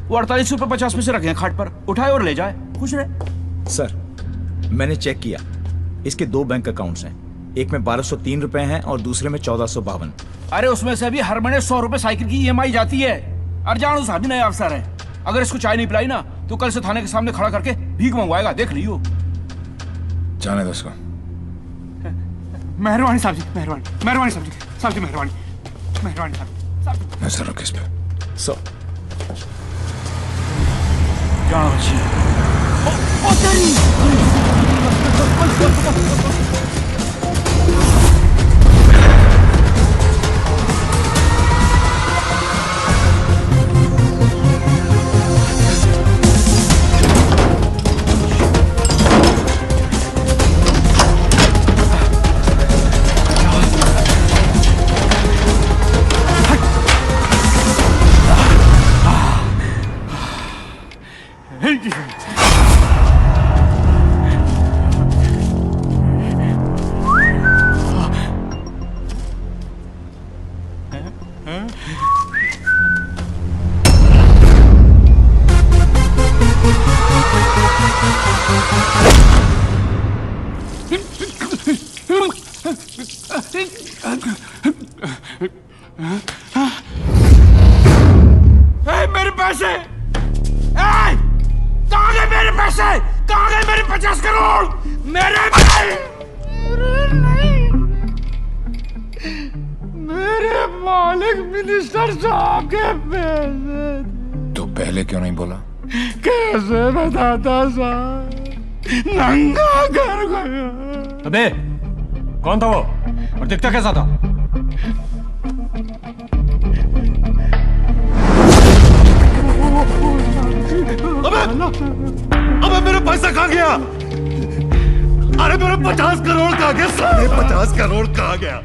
वो 48 रुपए 50 पैसे रखे हैं खाट पर, उठाए और ले जाए, खुश रहे। सर, मैंने चेक किया, इसके 2 बैंक अकाउंट्स हैं। एक में 1203 रुपए हैं और दूसरे में 1452। अरे उसमें से भी हर महीने 100 रुपए साइकिल की EMI जाती है। अरजान साहब नया अफसर है, अगर इसको चाय नहीं पिलाई ना तो कल से थाने के सामने खड़ा करके भीख मंगवाएगा, देख लियो। जाने दो उसको। मेहरबानी साहब जी, मेहरबानी। मेहरबानी साहब जी, साहब जी मेहरबानी। मेहरबानी साहब। नजर रखो इस पे। सर मेरे पैसे, कहाँ गए मेरे पैसे? कहाँ गए मेरे 50 करोड़? मेरे मेरे मालिक मिनिस्टर साहब के पैसे। तो पहले क्यों नहीं बोला? कैसे बताता साहब, नंगा कर गया। अबे कौन था वो और दिखता कैसा था? अबे मेरा पैसा कहाँ गया? गया? अरे मेरा 50 करोड़ कहाँ गया? साले 50 करोड़ कहाँ गया?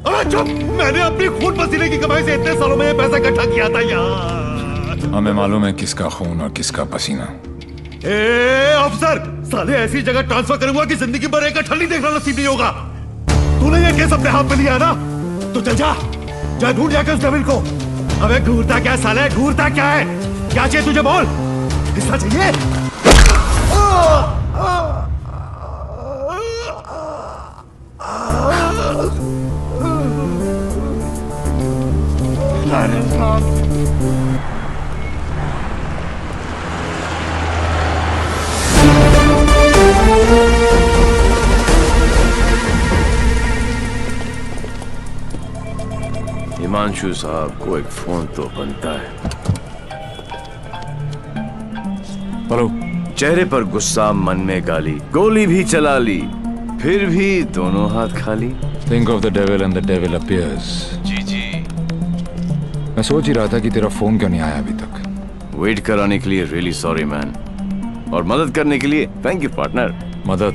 अरे चुप! मैंने अपनी खून पसीने की कमाई से इतने सालों में ये पैसा इकट्ठा किया था यार। हमें मालूम है किसका खून और किसका पसीना। अफसर, साले ऐसी जगह ट्रांसफर करूंगा कि जिंदगी भर एक ठंडी देखना नसीब नहीं होगा। तूने ये केस अपने हाथ में लिया ना, तो चल जा ढूंढ जाकर उस डेविल को। अबे घूरता क्या साले, घूरता क्या है? क्या चाहिए तुझे बोल? हिस्सा चाहिए? हिमांशु साहब को एक फोन तो बनता है। हेलो। चेहरे पर गुस्सा, मन में गाली, गोली भी चला ली, फिर भी दोनों हाथ खाली। Think of the devil and the devil appears. जी। मैं सोच ही रहा था कि तेरा फोन क्यों नहीं आया अभी तक। वेट कराने के लिए रियली सॉरी मैन, और मदद करने के लिए थैंक यू पार्टनर। मदद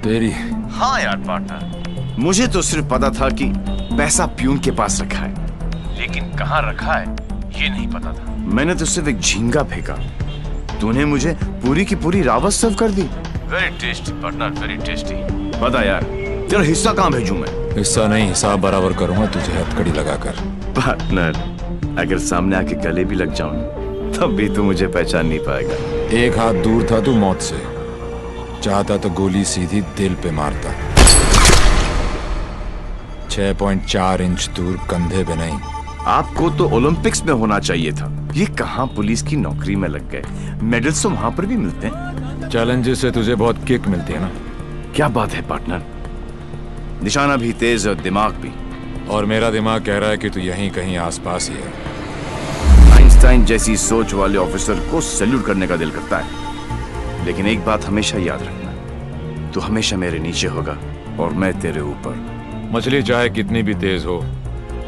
तेरी? हाँ यार पार्टनर, मुझे तो सिर्फ पता था कि पैसा प्यून के पास रखा है, लेकिन कहाँ रखा है ये नहीं पता था। मैंने तो सिर्फ एक झींगा फेंका, तूने मुझे पूरी की पूरी रावत सर्व कर दी। Very tasty partner, very tasty. बता यार, तेरा हिस्सा कहाँ भेजूं मैं? हिस्सा नहीं, हिसाब बराबर करूंगा तुझे हथकड़ी लगाकर। पार्टनर, अगर सामने आके गले भी लग जाऊं तब भी तू मुझे पहचान नहीं पाएगा। एक हाथ दूर था तू मौत से, चाहता तो गोली सीधी दिल पे मारता। 6.4 इंच दूर, कंधे पे नहीं। आपको तो ओलंपिक्स में होना चाहिए था, ये कहाँ पुलिस की नौकरी में लग गए। मेडल्स तो वहां पर भी मिलते हैं। चैलेंजेस से तुझे बहुत किक मिलती है ना। क्या बात है पार्टनर, निशाना भी तेज और दिमाग भी। और मेरा दिमाग कह रहा है कि तू यहीं कहीं आसपास ही है। आइंस्टाइन जैसी सोच वाले ऑफिसर को सैल्यूट करने का दिल करता है, लेकिन एक बात हमेशा याद रखना, तू हमेशा मेरे नीचे होगा और मैं तेरे ऊपर। मछली चाहे कितनी भी तेज हो,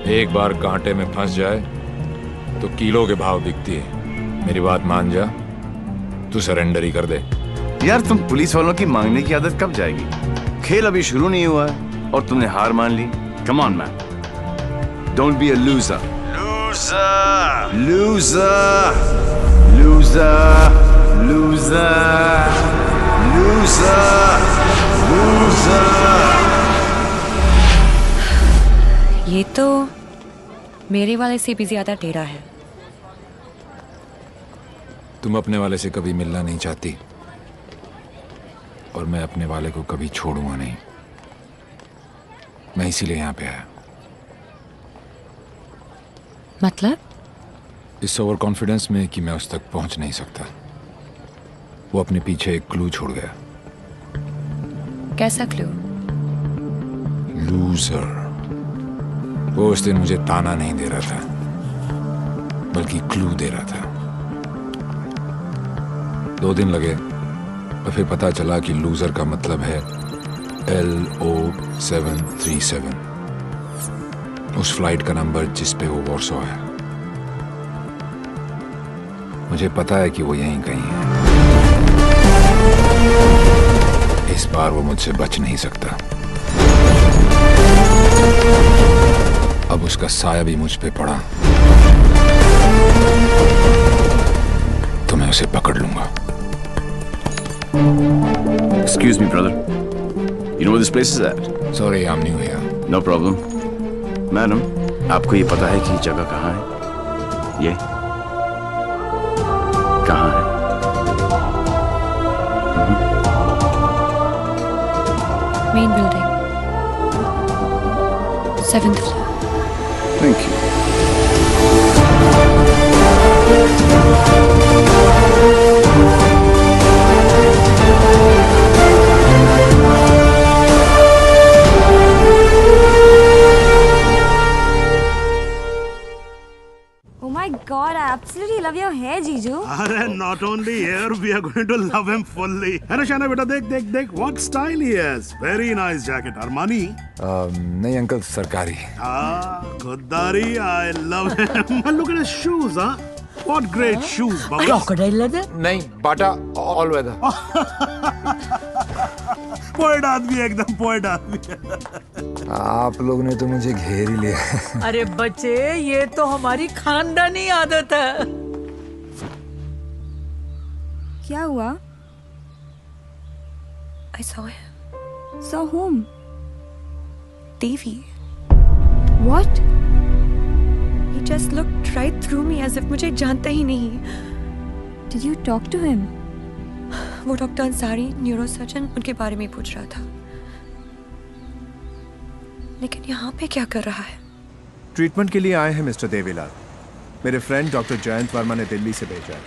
एक बार कांटे में फंस जाए तो किलो के भाव बिकती है। मेरी बात मान जा, तू सरेंडर ही कर दे। यार तुम पुलिस वालों की मांगने की आदत कब जाएगी? खेल अभी शुरू नहीं हुआ है और तुमने हार मान ली। Come on man, don't be a loser. Loser loser loser loser loser loser. ये तो मेरे वाले से भी ज्यादा टेढ़ा है। तुम अपने वाले से कभी मिलना नहीं चाहती, और मैं अपने वाले को कभी छोड़ूंगा नहीं। मैं इसीलिए यहां पे आया। मतलब? इस ओवर कॉन्फिडेंस में कि मैं उस तक पहुंच नहीं सकता। वो अपने पीछे एक क्लू छोड़ गया। कैसा क्लू? लूजर। वो उस दिन मुझे ताना नहीं दे रहा था, बल्कि क्लू दे रहा था। 2 दिन लगे और फिर पता चला कि लूजर का मतलब है LO737, उस फ्लाइट का नंबर जिस पे वो वॉर्सो है। मुझे पता है कि वो यहीं कहीं है। इस बार वो मुझसे बच नहीं सकता। अब उसका साया भी मुझ पे पड़ा तो मैं उसे पकड़ लूंगा। Excuse me, brother. You know where this place is at? Sorry, I'm new here. No problem. Madam, आपको ये पता है कि जगह कहाँ है? ये कहाँ है? Main building, 7th floor. Thank you. Oh my God, I absolutely love your hair, Jiju. अरे not only hair, we are going to love him fully. अरे शाना बेटा देख देख देख, what style he has. Very nice jacket. Armani? नहीं uncle, सरकारी। खुददारी, I love him. And look at his shoes, huh? What great shoes, Bubbles. Crocodile leather? नहीं, बाटा all weather. Poet आदमी है, एकदम पोएट आदमी है। आप लोग ने तो मुझे घेर ही लिया। अरे बच्चे, ये तो हमारी खानदानी आदत है। क्या हुआ? I saw him. Saw whom? Devi. What? He just looked right through me as if मुझे जानता ही नहीं। Did you talk to him? वो डॉक्टर अंसारी, न्यूरोसर्जन, उनके बारे में पूछ रहा था। लेकिन यहाँ पे क्या कर रहा है? ट्रीटमेंट के लिए आए हैं मिस्टर देवीलाल। मेरे फ्रेंड डॉक्टर जयंत वर्मा ने दिल्ली से भेजा है।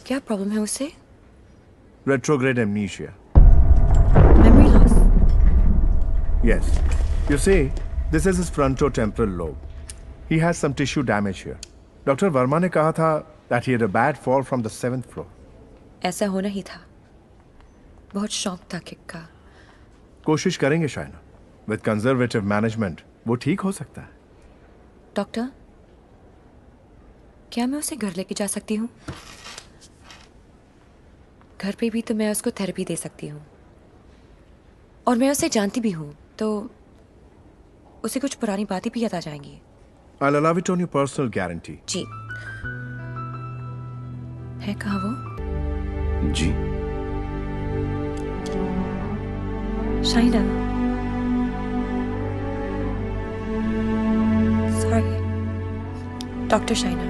क्या प्रॉब्लम है उसे? Retrograde amnesia. Memory loss. Yes. You see, this is his frontotemporal lobe. He has some tissue damage here. Dr. Verma ने कहा था that he had a bad fall from the 7th floor. ऐसा होना ही था। बहुत शौक था किक का। कोशिश करेंगे शायना। With conservative management, वो ठीक हो सकता है। डॉक्टर, क्या मैं उसे घर लेके जा सकती हूँ? घर पे भी तो मैं उसको थेरेपी दे सकती हूँ, और मैं उसे जानती भी हूँ, तो उसे कुछ पुरानी बातें भी याद आ जाएंगी। I'll allow it on your personal guarantee. जी। है कहाँ वो? जी। Shaina. Sorry. Doctor Shaina,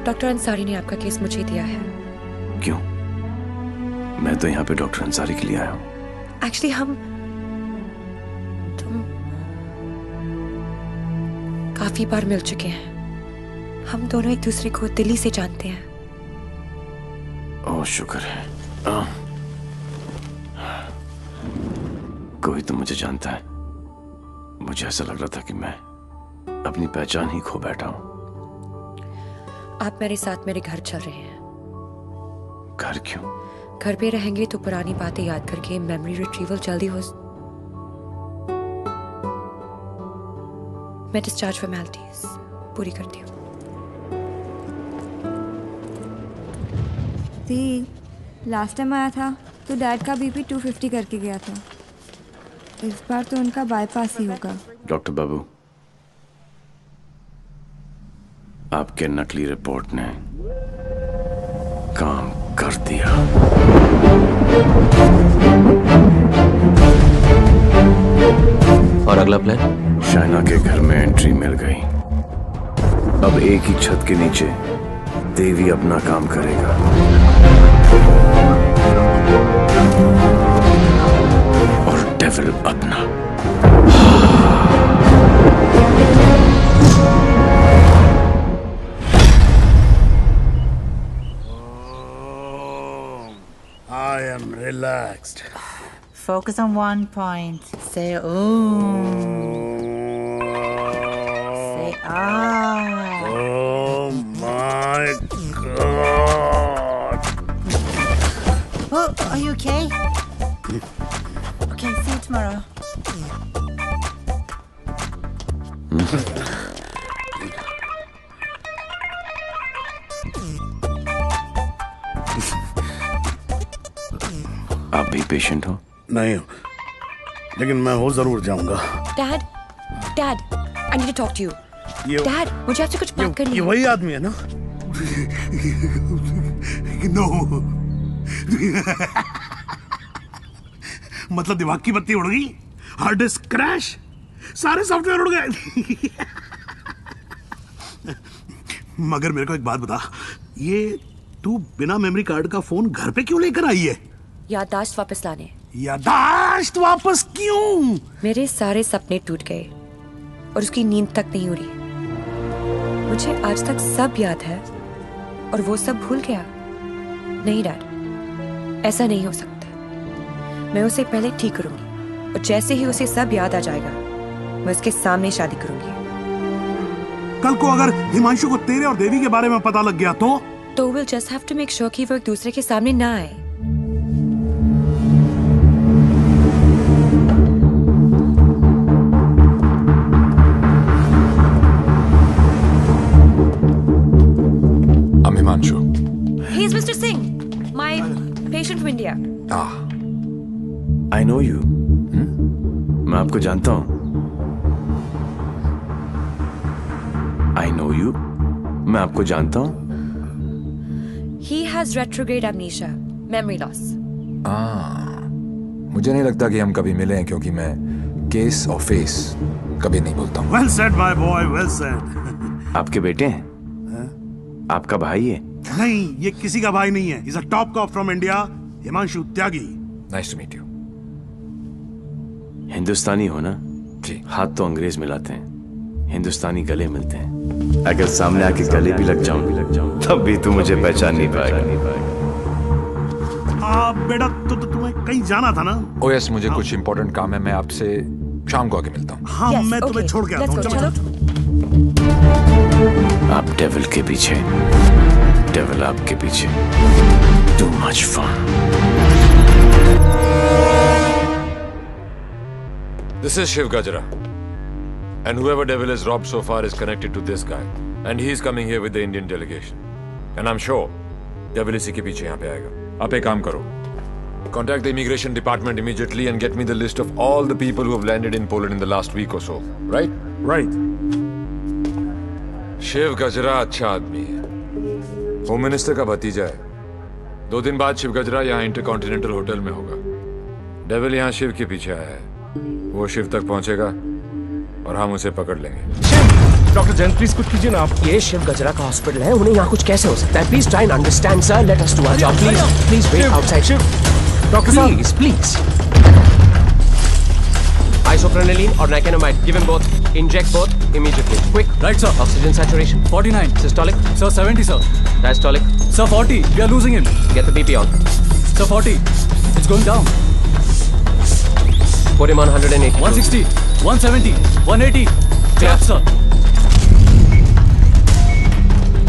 doctor Ansari ने आपका केस मुझे दिया है। क्यों? मैं तो यहाँ पे डॉक्टर अंसारी के लिए आया हूँ। एक्चुअली तुम काफी बार मिल चुके हैं। हम दोनों एक दूसरे को दिल्ली से जानते हैं। ओह शुक्र है। कोई तो मुझे जानता है। मुझे ऐसा लग रहा था कि मैं अपनी पहचान ही खो बैठा हूं। आप मेरे साथ मेरे घर चल रहे हैं। घर क्यों? घर पे रहेंगे तो पुरानी बातें याद करके मेमोरी रिट्रीवल जल्दी हो। मैं डिस्चार्ज फॉर्मेलिटीज पूरी करती हूँ। लास्ट टाइम आया था तो डैड का बीपी 250 करके गया था। इस बार तो उनका बाईपास ही होगा। डॉक्टर बाबू, आपके नकली रिपोर्ट ने काम कर दिया। और अगला प्लान? शाइना के घर में एंट्री मिल गई। अब एक ही छत के नीचे देवी अपना काम करेगा। और डेविल अपना। I am relaxed. Focus on one point. Say Om. Say Ah. Oh my God. Oh, are you okay? Okay, see you tomorrow. आप भी पेशेंट हो? नहीं हो, लेकिन मैं हो जरूर जाऊंगा। Dad, dad, I need to talk to you. Dad, मुझे आपसे कुछ बात करनी है। ये वही आदमी है ना? नो। मतलब दिमाग की बत्ती उड़ गई, हार्ड डिस्क क्रैश, सारे सॉफ्टवेयर उड़ गए। मगर मेरे को एक बात बता, ये तू बिना मेमोरी कार्ड का फोन घर पे क्यों लेकर आई है? याददाश्त वापस लाने। याददाश्त वापस क्यों? मेरे सारे सपने टूट गए और उसकी नींद तक नहीं उड़ी। मुझे आज तक सब याद है और वो सब भूल गया। नहीं डैड, ऐसा नहीं हो सकता। मैं उसे पहले ठीक करूंगी और जैसे ही उसे सब याद आ जाएगा मैं उसके सामने शादी करूंगी। कल को अगर हिमांशु को तेरे और देवी के बारे में पता लग गया तो we'll just have to make sure कि वो एक दूसरे के सामने ना आए। invitation from India. I know you. मैं आपको जानता हूं. I know you. मैं आपको जानता हूं. He has retrograde amnesia, memory loss. मुझे नहीं लगता कि हम कभी मिले हैं क्योंकि मैं केस और फेस कभी नहीं बोलता हूँ. Well said, my boy. Well said. आपके बेटे हैं? आपका भाई है? नहीं, ये किसी का भाई नहीं है. He's a top cop from India, Himanshu Tyagi. Nice to meet you. हिंदुस्तानी हो ना? जी. हाथ तो अंग्रेज मिलाते हैं, हिंदुस्तानी गले मिलते हैं. अगर सामने आके गले भी लग जाऊं तब भी तू मुझे पहचान नहीं पाएगा. बेटा तुम्हें कहीं जाना था ना? Oh yes, मुझे कुछ इम्पोर्टेंट काम है. मैं आपसे शाम को आके मिलता हूँ. हाँ, मैं तुम्हें छोड़ के आता हूँ. चलो. आप डेविल के पीछे, डेविल आपके पीछे. Too much fun. This is Shiv Gajra. And whoever devil is robbed so far is connected to this guy. And he's coming here with the Indian delegation. And I'm sure devil इसी के पीछे यहाँ पे आएगा. आप एक काम करो. Contact the immigration department immediately and get me the list of all the people who have landed in Poland in the last week or so. Right? Right. Shiv गजरा अच्छा आदमी है. होम मिनिस्टर का भतीजा है. 2 दिन बाद शिव गजरा यहाँ इंटरकॉन्टिनेंटल होटल में होगा. डेविल यहाँ शिव के पीछे आया है. वो शिव तक पहुंचेगा और हम उसे पकड़ लेंगे. डॉक्टर जैन प्लीज कुछ कीजिए ना आप. ये शिव गजरा का हॉस्पिटल है, उन्हें यहाँ कुछ कैसे हो सकता है? Please try and understand sir. Let us do our job. Please wait outside. Doctor साहब please. Isoprenylene or nicotinamide. Give him both. Inject both immediately. Quick. Right, sir. Oxygen saturation. 49. Systolic. Sir, 70, sir. Diastolic. Sir, 40. We are losing him. Get the BP on. Sir, 40. It's going down. Put him on 180. 160. 170. 180. Clear, sir.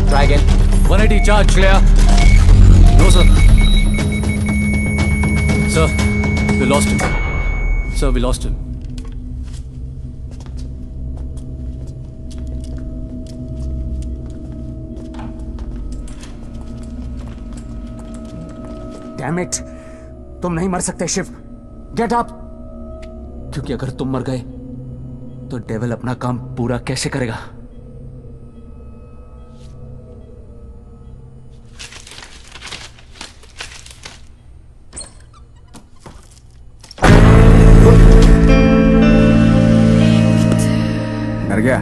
Try again. 180. Charge. Clear. No, sir. Sir, we lost him. Sir, we lost him. Damn it! तुम नहीं मर सकते Shiv. Get up! क्योंकि अगर तुम मर गए तो डेविल अपना काम पूरा कैसे करेगा? डर गया?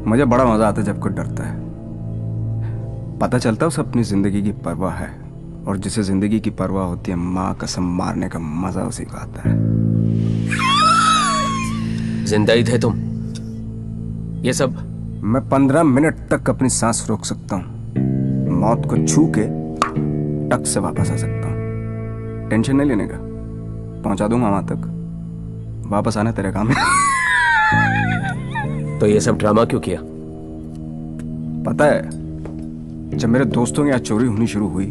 मुझे बड़ा मजा आता है जब कोई डरता है. पता चलता है उसे अपनी जिंदगी की परवाह है, और जिसे जिंदगी की परवाह होती है माँ कसम मारने का मजा उसी को आता है. जिंदा ही थे तुम. ये सब मैं 15 मिनट तक अपनी सांस रोक सकता हूँ. मौत को छू के टक से वापस आ सकता हूँ. टेंशन नहीं लेने का. पहुंचा दूंगा वहां तक. वापस आना तेरे काम है. तो ये सब ड्रामा क्यों किया? पता है, जब मेरे दोस्तों के यहाँ चोरी होनी शुरू हुई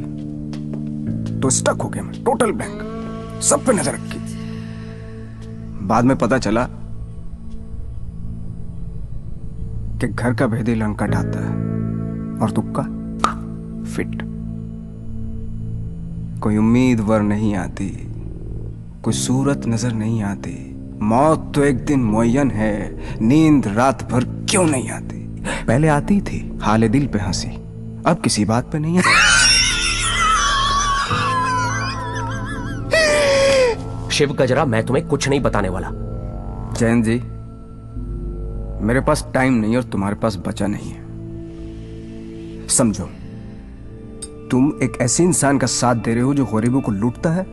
तो स्टक हो गया मैं. Total blank. सब पे नजर रखी. बाद में पता चला कि घर का भेदी लंका ढाता है और तुक्का फिट. कोई उम्मीद वर नहीं आती, कोई सूरत नजर नहीं आती. मौत तो एक दिन मुअय्यन है, नींद रात भर क्यों नहीं आती. पहले आती थी हाले दिल पे हंसी, अब किसी बात पे नहीं है. शिव गजरा, मैं तुम्हें कुछ नहीं बताने वाला. जैन जी, मेरे पास टाइम नहीं और तुम्हारे पास बचा नहीं है. समझो, तुम एक ऐसे इंसान का साथ दे रहे हो जो गरीबों को लूटता है,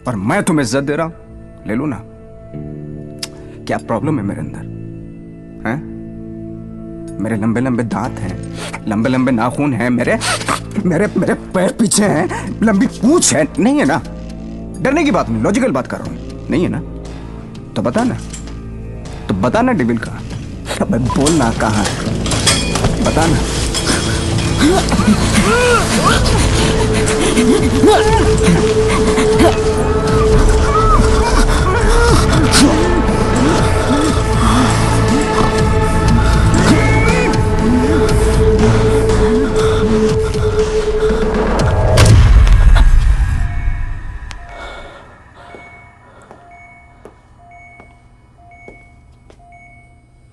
और मैं तुम्हें इज्जत दे रहा हूं. ले लो ना. क्या प्रॉब्लम है मेरे अंदर? हैं? मेरे लंबे लंबे दांत हैं, लंबे लंबे नाखून हैं, मेरे मेरे मेरे पैर पीछे हैं, लंबी पूंछ है. नहीं है ना? डरने की बात नहीं, लॉजिकल बात कर रहा हूं. नहीं है ना? तो बता ना. तो बता ना डेविल कहाँ. अबे बोल ना कहाँ है. बता ना.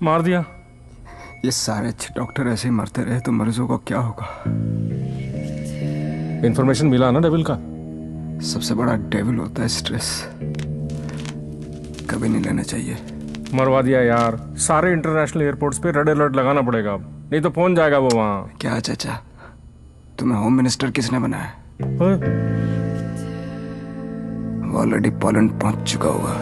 मार दिया। ये सारे अच्छे डॉक्टर ऐसे ही मरते रहे तो मरीजों का क्या होगा? इंफॉर्मेशन मिला ना डेविल का? सबसे बड़ा डेविल होता है स्ट्रेस। कभी नहीं लेना चाहिए। मरवा दिया यार। सारे इंटरनेशनल एयरपोर्ट्स पे रेड अलर्ट लगाना पड़ेगा अब, नहीं तो पहुंच जाएगा वो वहां। क्या चाचा, तुम्हें होम मिनिस्टर किसने बनाया? वो ऑलरेडी पोलैंड पहुंच चुका होगा।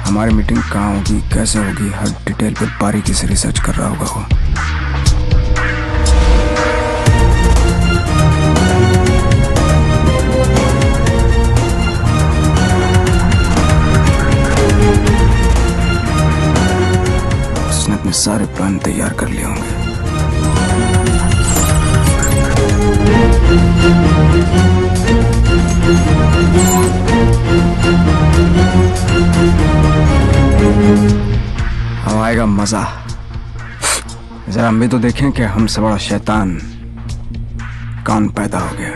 हमारी मीटिंग कहाँ होगी, कैसे होगी, हर डिटेल पे बारीकी से रिसर्च कर रहा होगा वो। उसने अपने सारे प्लान तैयार कर लिए होंगे। अब आएगा मजा। जरा हम भी तो देखें कि हमसे बड़ा शैतान कौन पैदा हो गया।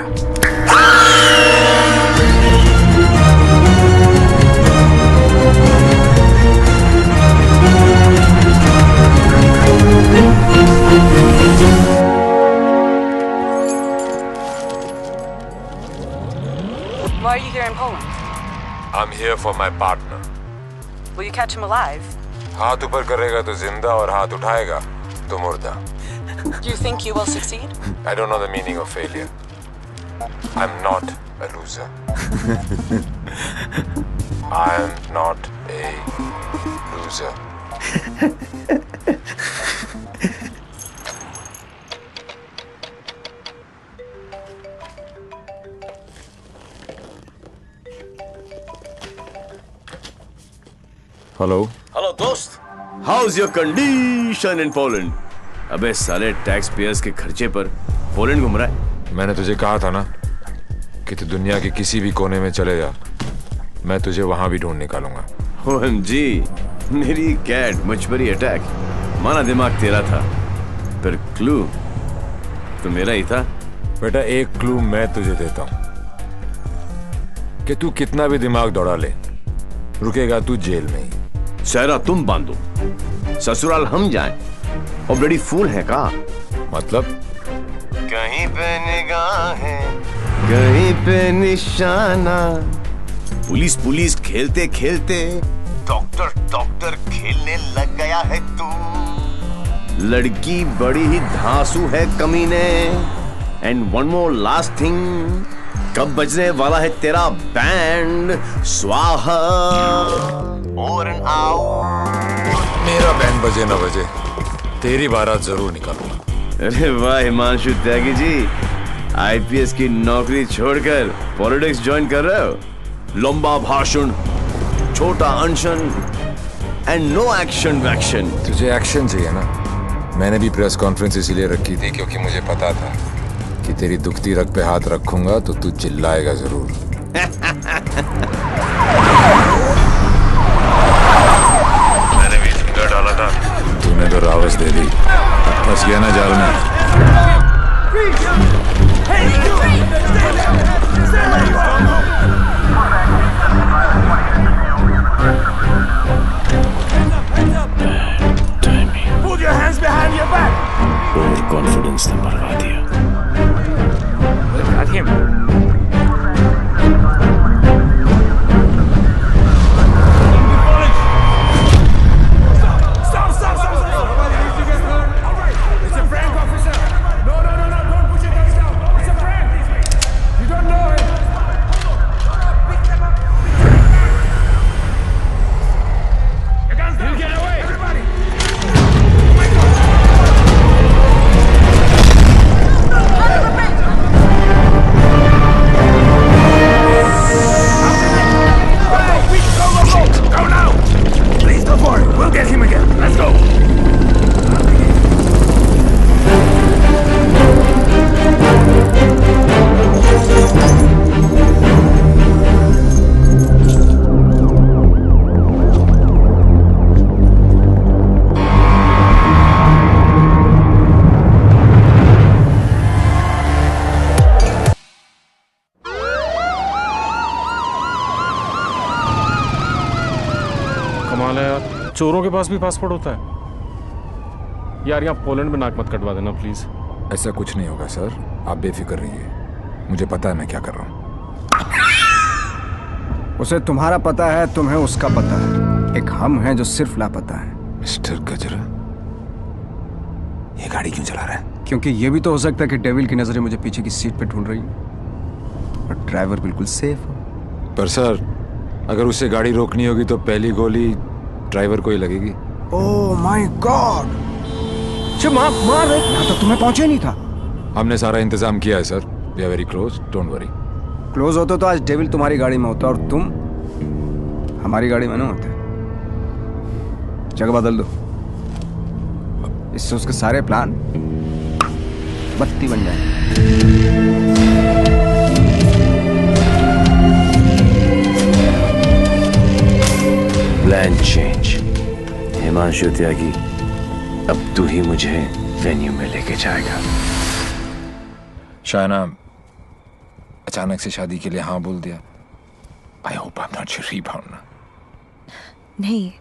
Why are you here in Poland? I'm here for my partner. Will you catch him alive? हाथ ऊपर करेगा तो जिंदा और हाथ उठाएगा तो मुर्दा. Do you think you will succeed? I don't know the meaning of failure. I'm not a loser. I am not a loser. Hello hello दोस्त, how's your condition in Poland? अबे साले टैक्स पेयर्स के खर्चे पर Poland घूम रहा है। मैंने तुझे कहा था ना कि तू दुनिया के किसी भी कोने में चले जा, मैं तुझे वहां भी ढूंढ निकालूंगा। OMG, मेरी कैट मुझ पर ही अटैक। माना दिमाग तेरा था, पर क्लू तो मेरा ही था। बेटा एक क्लू मैं तुझे देता हूं कि तू कितना भी दिमाग दौड़ा ले, रुकेगा तू जेल में ही। सहरा तुम बांधो, ससुराल हम जाएं। और ब्लडी फूल है का? मतलब कहीं पे निगाहें, कहीं पे निशाना। पुलिस पुलिस खेलते खेलते डॉक्टर डॉक्टर खेलने लग गया है तू। लड़की बड़ी ही धांसू है कमीने। And one more last thing, कब बजने वाला है तेरा बैंड? स्वाहा और मेरा बैंड बजे ना बजे, तेरी बारात जरूर निकालूंगा। अरे वाह हिमांशु त्यागी जी, आईपीएस की नौकरी छोड़कर पॉलिटिक्स ज्वाइन कर रहे हो? लंबा भाषण, छोटा अनशन एंड नो एक्शन वैक्शन। तुझे एक्शन चाहिए ना? मैंने भी प्रेस कॉन्फ्रेंस इसीलिए रखी थी क्योंकि मुझे पता था कि तेरी दुखती रग पे हाथ रखूंगा तो तू चिल्लाएगा जरूर। मैंने भी झुंगा डाला था, तूने तो रावस दे दी। फंस गया ना जाल में। Put your hands behind your back. Over confidence ने मरवा दिया। Got him. Stop. It's a prank, officer. No, don't push your guns down. चोरों के पास भी पासपोर्ट होता है? यार यहाँ पोलैंड में नाक मत कटवा देना प्लीज। ऐसा कुछ नहीं होगा सर, आप बेफिक्र रहिए, मुझे पता है मैं क्या कर रहा हूँ। उसे तुम्हारा पता है, तुम्हें उसका पता है, एक हम हैं जो सिर्फ लापता है। मिस्टर गजरा, ये गाड़ी क्यों चला रहा है? क्योंकि ये भी तो हो सकता है कि डेविल की नजरें मुझे पीछे की सीट पे ढूंढ रही हैं और ड्राइवर बिल्कुल सेफ हो। पर सर, अगर उसे गाड़ी रोकनी होगी तो पहली गोली ड्राइवर को ही लगेगी। Oh my God! मार यहाँ तो तुम्हें पहुंचे नहीं था। हमने सारा इंतजाम किया है sir, we are very close, don't worry. Close होते तो आज डेविल तुम्हारी गाड़ी में होता और तुम हमारी गाड़ी में ना होते। जगह बदल दो, इससे उसके सारे प्लान बत्ती बन जाए। Plan change. हिमांशु त्यागी, अब तू ही मुझे वेन्यू में लेके जाएगा। शायना अचानक से शादी के लिए हाँ बोल दिया। I hope I am not your rebound ना। नहीं,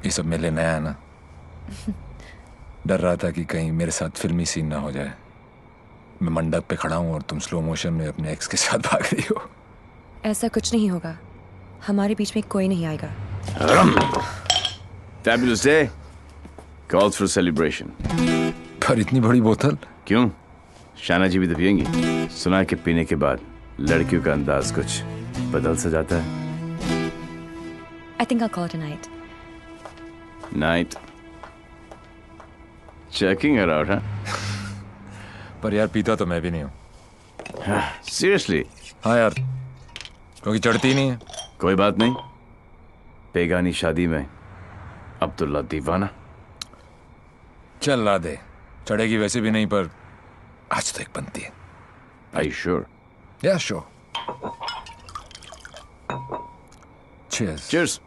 ये सब मेरे लिए नया है ना। डर रहा था कि कहीं मेरे साथ फिल्मी सीन ना हो जाए। मैं मंडप पे खड़ा हूँ और तुम स्लो मोशन में अपने एक्स के साथ भाग रही हो। ऐसा कुछ नहीं होगा, हमारे बीच में कोई नहीं आएगा। Fabulous day. Calls for celebration. पर इतनी बड़ी बोतल क्यों? शाना जी भी तो पियेंगी। सुना कि पीने के बाद लड़कियों का अंदाज कुछ बदल सा जाता है। I think I'll call it a night. Night. Checking her out, huh? पर यार पीता तो मैं भी नहीं हूँ। Seriously? हाँ यार, क्योंकि चढ़ती नहीं है। कोई बात नहीं, बेगानी शादी में अब्दुल्ला दीवाना। चल ला दे, चढ़ेगी वैसे भी नहीं, पर आज तो एक बनती है। Are you sure? Yeah, sure. Cheers. Cheers.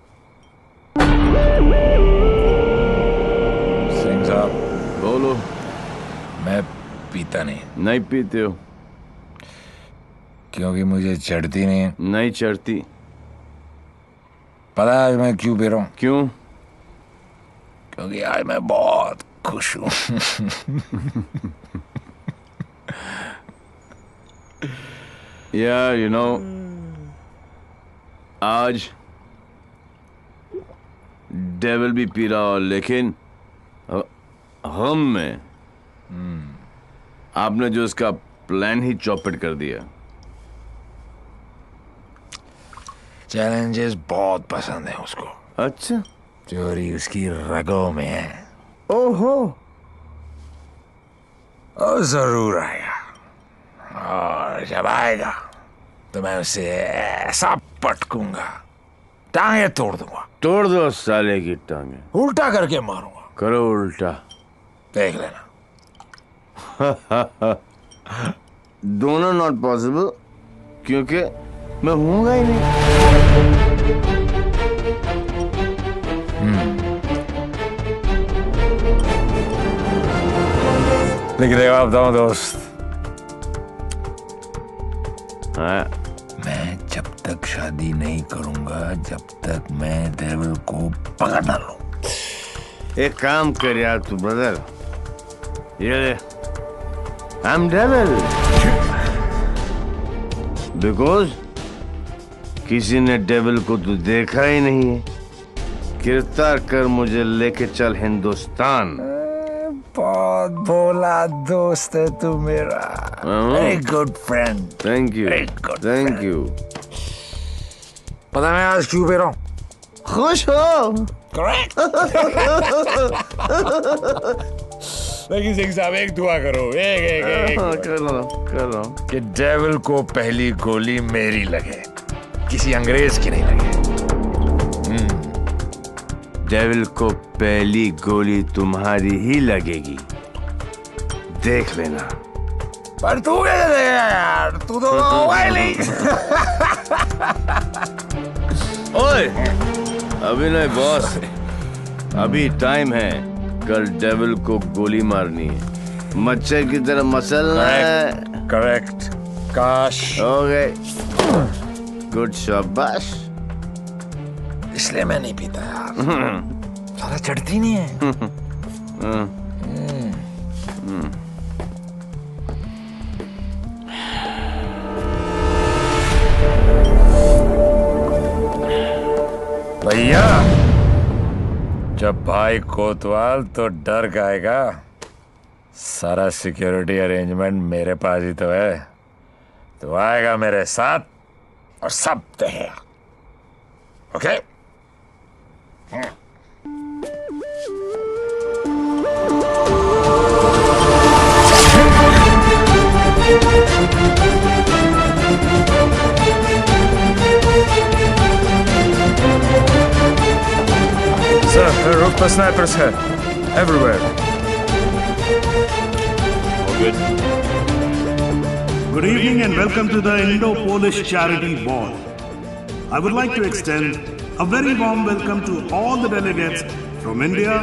Singh साहब, बोलो। मैं पीता नहीं। नहीं पीते हो? क्योंकि मुझे चढ़ती नहीं है। नहीं चढ़ती। पता है मैं क्यों पी रहा हूँ? क्यों? क्योंकि आज मैं बहुत खुश हूँ। यार यू नो, आज डेविल भी पी रहा हो, लेकिन हम में आपने जो इसका प्लान ही चौपट कर दिया। चैलेंजेस बहुत पसंद है उसको। अच्छा, चोरी उसकी रगों में है। ओहो, और जरूर आएगा, और जब आएगा तो मैं उसे ऐसा पटकूंगा, टांगे तोड़ दूंगा। तोड़ दो साले की टांगे। उल्टा करके मारूंगा। करो उल्टा, देख लेना। दोनों नॉट पॉसिबल, क्योंकि मैं हूंगा ही नहीं। लेकिन जवाब दो दोस्त। हाँ, मैं जब तक शादी नहीं करूंगा जब तक मैं डेविल को पकड़ ना लूं। एक काम कर यार तू ब्रदर, ये आई एम डेविल, बिकॉज किसी ने डेविल को तो देखा ही नहीं है। गिरफ्तार कर मुझे लेके चल हिंदुस्तान। बहुत भोला दोस्त है तू मेरा। Very good friend. Thank you, thank you. पता मैं आज क्यों पी रहा हूँ? खुश हो? करेक्ट। लेकिन सिंह साहब एक दुआ करो, एक कर लो कि डेविल को पहली गोली मेरी लगे, किसी अंग्रेज की नहीं लगे। डेविल को पहली गोली तुम्हारी ही लगेगी, देख लेना। पर तू कैसे देगा यार, तू तो मोबाइल ही। ओए, अभी नहीं बॉस, अभी टाइम है। कल डेविल को गोली मारनी है, मच्छर की तरह मसलना है। करेक्ट। काश। ओके, गुड शाबाश। इसलिए मैं नहीं पीता यार। साला चढ़ती नहीं है। भैया जब भाई कोतवाल तो डर गाएगा। सारा सिक्योरिटी अरेंजमेंट मेरे पास ही तो है, तो आएगा मेरे साथ और सब देगा। ओके? Sir, roof पर snipers है everywhere. Good. Good evening and welcome to the Indo-Polish Charity Ball. I would like to extend a very warm welcome to all the delegates from India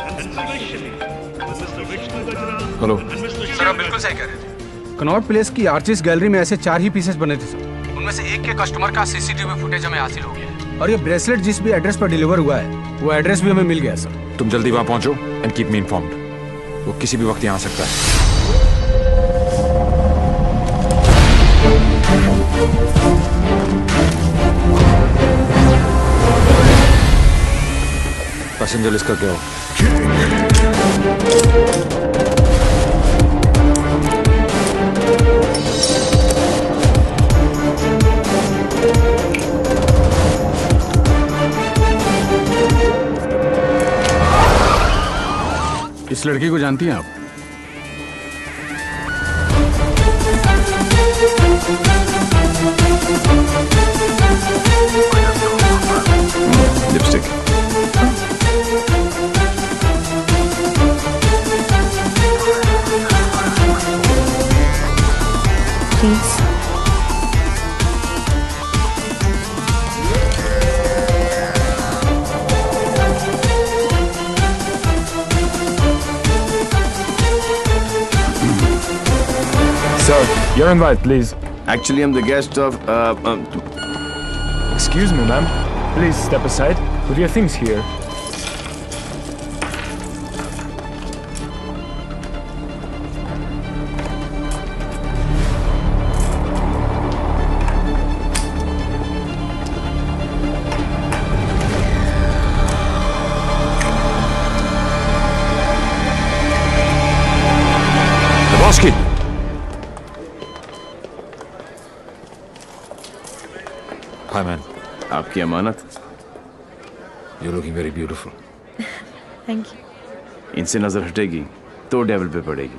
and especially Mr. Vishnu Gajra. Hello sir, आप बिल्कुल सही कह रहे थे। Connaught place की artist gallery में ऐसे 4 ही pieces बने थे सर। उनमें से एक के कस्टमर का सीसीटीवी फुटेज हमें हासिल हो गया है। और ये ब्रेसलेट जिस भी एड्रेस पर डिलीवर हुआ है वो एड्रेस भी हमें मिल गया सर। तुम जल्दी वहां पहुंचो एंड कीप मी इन्फॉर्म्ड। वो किसी भी वक्त यहाँ आ सकता है। पैसेंजर लिस्ट का क्या हो? इस लड़की को जानती हैं आप? Lipstick. Please. Sir, your invite, please. Actually, I'm the guest of. Excuse me, ma'am. Please step aside. Put your things here. Lebowski. Hi, man. आपकी अमानत। You're looking very beautiful. Thank you. इनसे नजर हटेगी तो डेविल पे पड़ेगी।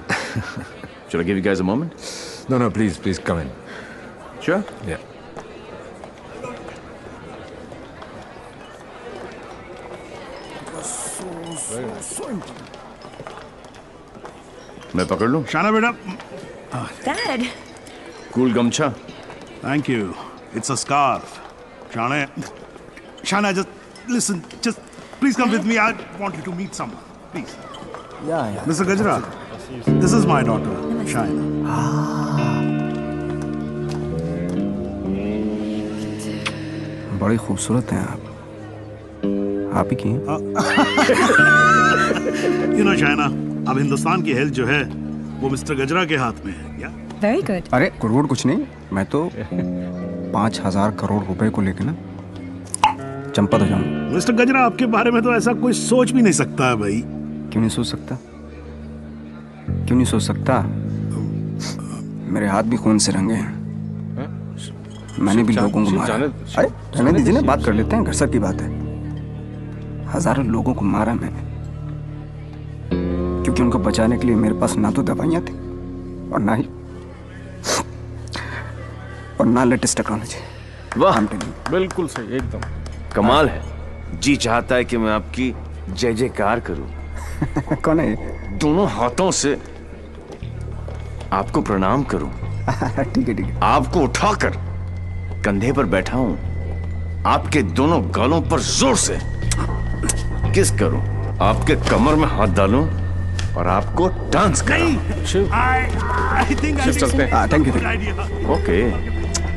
Shall I give you guys a moment? No, no, please, please come in. Sure. Yeah. मैं पकड़ लूं? शाना बेटा। Dad. कूल गमछा। Thank you. It's a scarf. Shana, just listen. Just please come with me. I want you to meet someone. Please. Yeah. Mr. Gajra, this is my daughter, Shana. बड़ी खूबसूरत हैं आप। आप ही की हैं? You know, Shana, अब हिंदुस्तान की health जो है वो मिस्टर गजरा के हाथ में है। क्या? Very good. अरे करोड़ कुछ नहीं, मैं तो 5,000 करोड़ रुपए को लेके ना चंपा हो जाऊंगा। मिस्टर गजरा, आपके बारे में तो ऐसा कोई सोच भी नहीं सकता है भाई। क्यों नहीं सोच सकता? क्यों नहीं सोच सकता? मेरे हाथ भी खून से रंगे हैं। मैंने भी लोगों को मारा। अरे रहने दीजिए ना, बात कर लेते हैं, घर सब की बात है। हजारों लोगों को मारा मैंने, क्योंकि उनको बचाने के लिए मेरे पास ना तो दवाइयाँ थी और ना लेटेस्ट टेक्नोलॉजी। वाह, बिल्कुल सही, एकदम कमाल है। जी चाहता है कि मैं आपकी जय जयकार करूं। कौन है ये? दोनों हाथों से आपको प्रणाम करूं। ठीक है। आपको उठाकर कंधे पर बैठा हूं, आपके दोनों गालों पर जोर से किस करूं, आपके कमर में हाथ डालूं और आपको डांस कराऊं। चलते हैं। Thank you. ओके।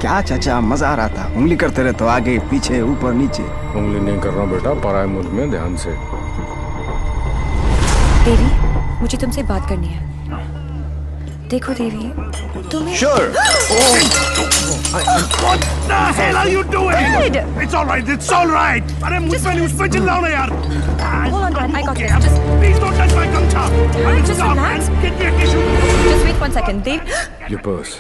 क्या चाचा, मजा आ रहा था। उंगली करते रहे तो आगे पीछे ऊपर नीचे। उंगली नहीं कर रहा बेटा, पराये मुल्क में ध्यान से। देवी, मुझे तुमसे बात करनी है। देखो देवी, तुम्हें Sure. What the hell are you doing? Dad! It's all right. It's all right. अरे मुझ पे चिल्लाओ ना यार। Hold on, Dad. I got Okay, this. Just please don't touch my gumcha. I will Just stop relax. and get me a tissue. just wait 1 second, Dev. Your purse.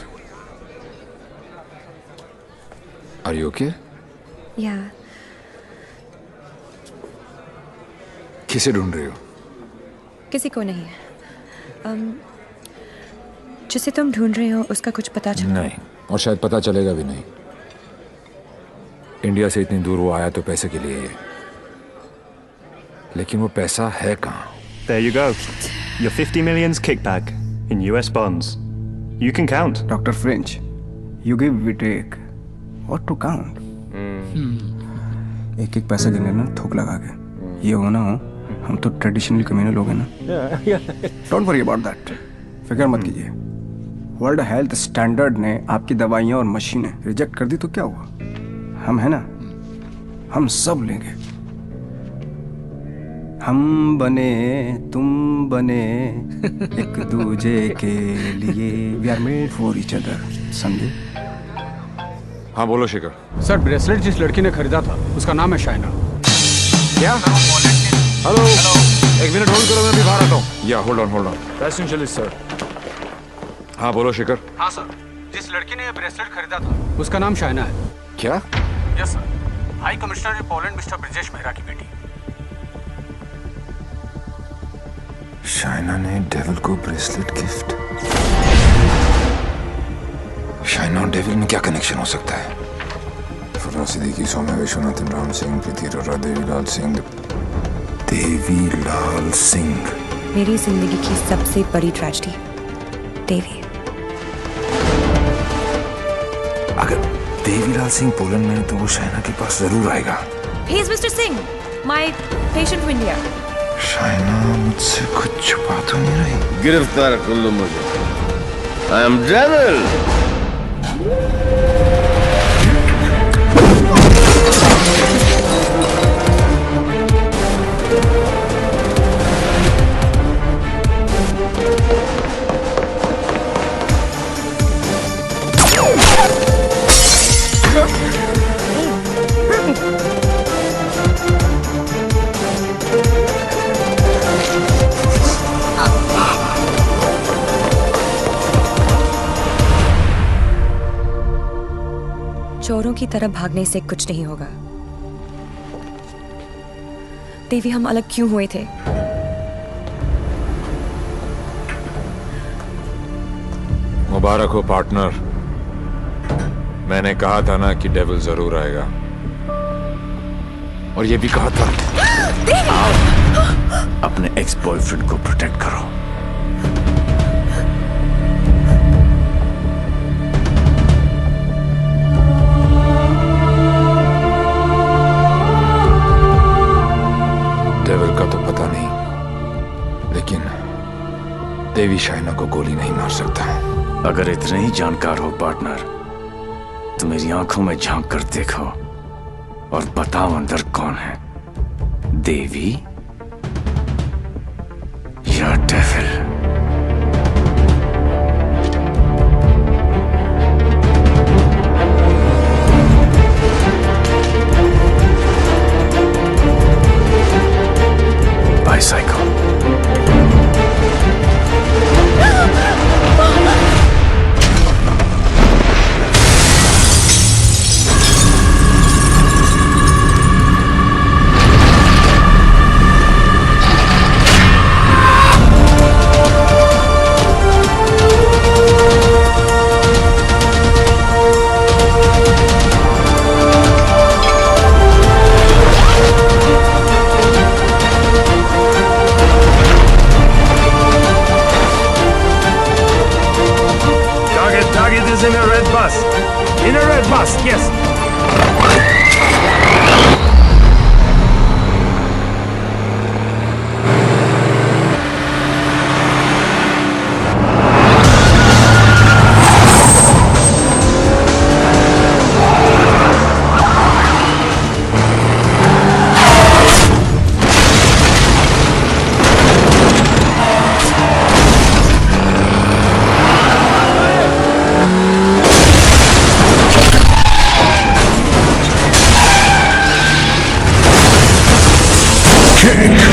Are you okay? Yeah. किसे ढूंढ रही हो? किसी को नहीं। जिसे तुम ढूंढ रहे हो उसका कुछ पता चला? नहीं, और शायद पता चलेगा भी नहीं। इंडिया से इतनी दूर वो आया तो पैसे के लिए, लेकिन वो पैसा है कहाँ? There you go. Your 50 million's kickback in US bonds. You can count. Dr. French, you give, we take. What to count? एक एक पैसा गिनने ना थूक लगा के। ये हो ना हो, हम तो ट्रेडिशनल कम्युनल लोग हैं ना। डोंट वरी अबाउट दैट, फिक्र मत कीजिए। वर्ल्ड हेल्थ स्टैंडर्ड ने आपकी दवाइयाँ और मशीनें रिजेक्ट कर दी तो क्या हुआ? हम है ना, हम सब लेंगे। हम बने तुम बने एक दूजे के लिए, we are made for each other, समझे? हाँ बोलो शिखर। सर, ब्रेसलेट जिस लड़की ने खरीदा था उसका नाम है शाइना। क्या? हेलो, एक मिनट होल्ड करो, मैं अभी बाहर आता हूँ। या होल्ड ऑन पैसेंजर सर। हाँ बोलो शिखर। हाँ सर, जिस लड़की ने ये ब्रेसलेट खरीदा था उसका नाम शाइना है। क्या? Yes sir, high commissioner in Poland mister Brijesh Mehra की बेटी। शाइना ने डेविल को ब्रेसलेट गिफ्ट। शाइना और डेविल में क्या कनेक्शन हो सकता है? फराह सिद्दीकी, सौम्या विश्वनाथन, राम सिंह, प्रीति अरोरा, देवीलाल सिंह। देवीलाल सिंह मेरी जिंदगी की सबसे बड़ी ट्रेजेडी, देवी। अगर देवीलाल सिंह पोलैंड में है तो वो शाइना के पास जरूर आएगा। He is Mr. Singh, my patient from India. Shaina मुझसे कुछ छुपा तो नहीं रही? गिरफ्तार कर लो मुझे। I am Devil. चोरों की तरह भागने से कुछ नहीं होगा। देवी, हम अलग क्यों हुए थे? मुबारक हो पार्टनर। मैंने कहा था ना कि डेविल जरूर आएगा, और ये भी कहा था। अपने एक्स बॉयफ्रेंड को प्रोटेक्ट करो। डेविल का तो पता नहीं, लेकिन देवी शाइना को गोली नहीं मार सकता। अगर इतने ही जानकार हो पार्टनर, तो मेरी आंखों में झांक कर देखो और बताओ अंदर कौन है, देवी या डेविल? Bicycle. Kick.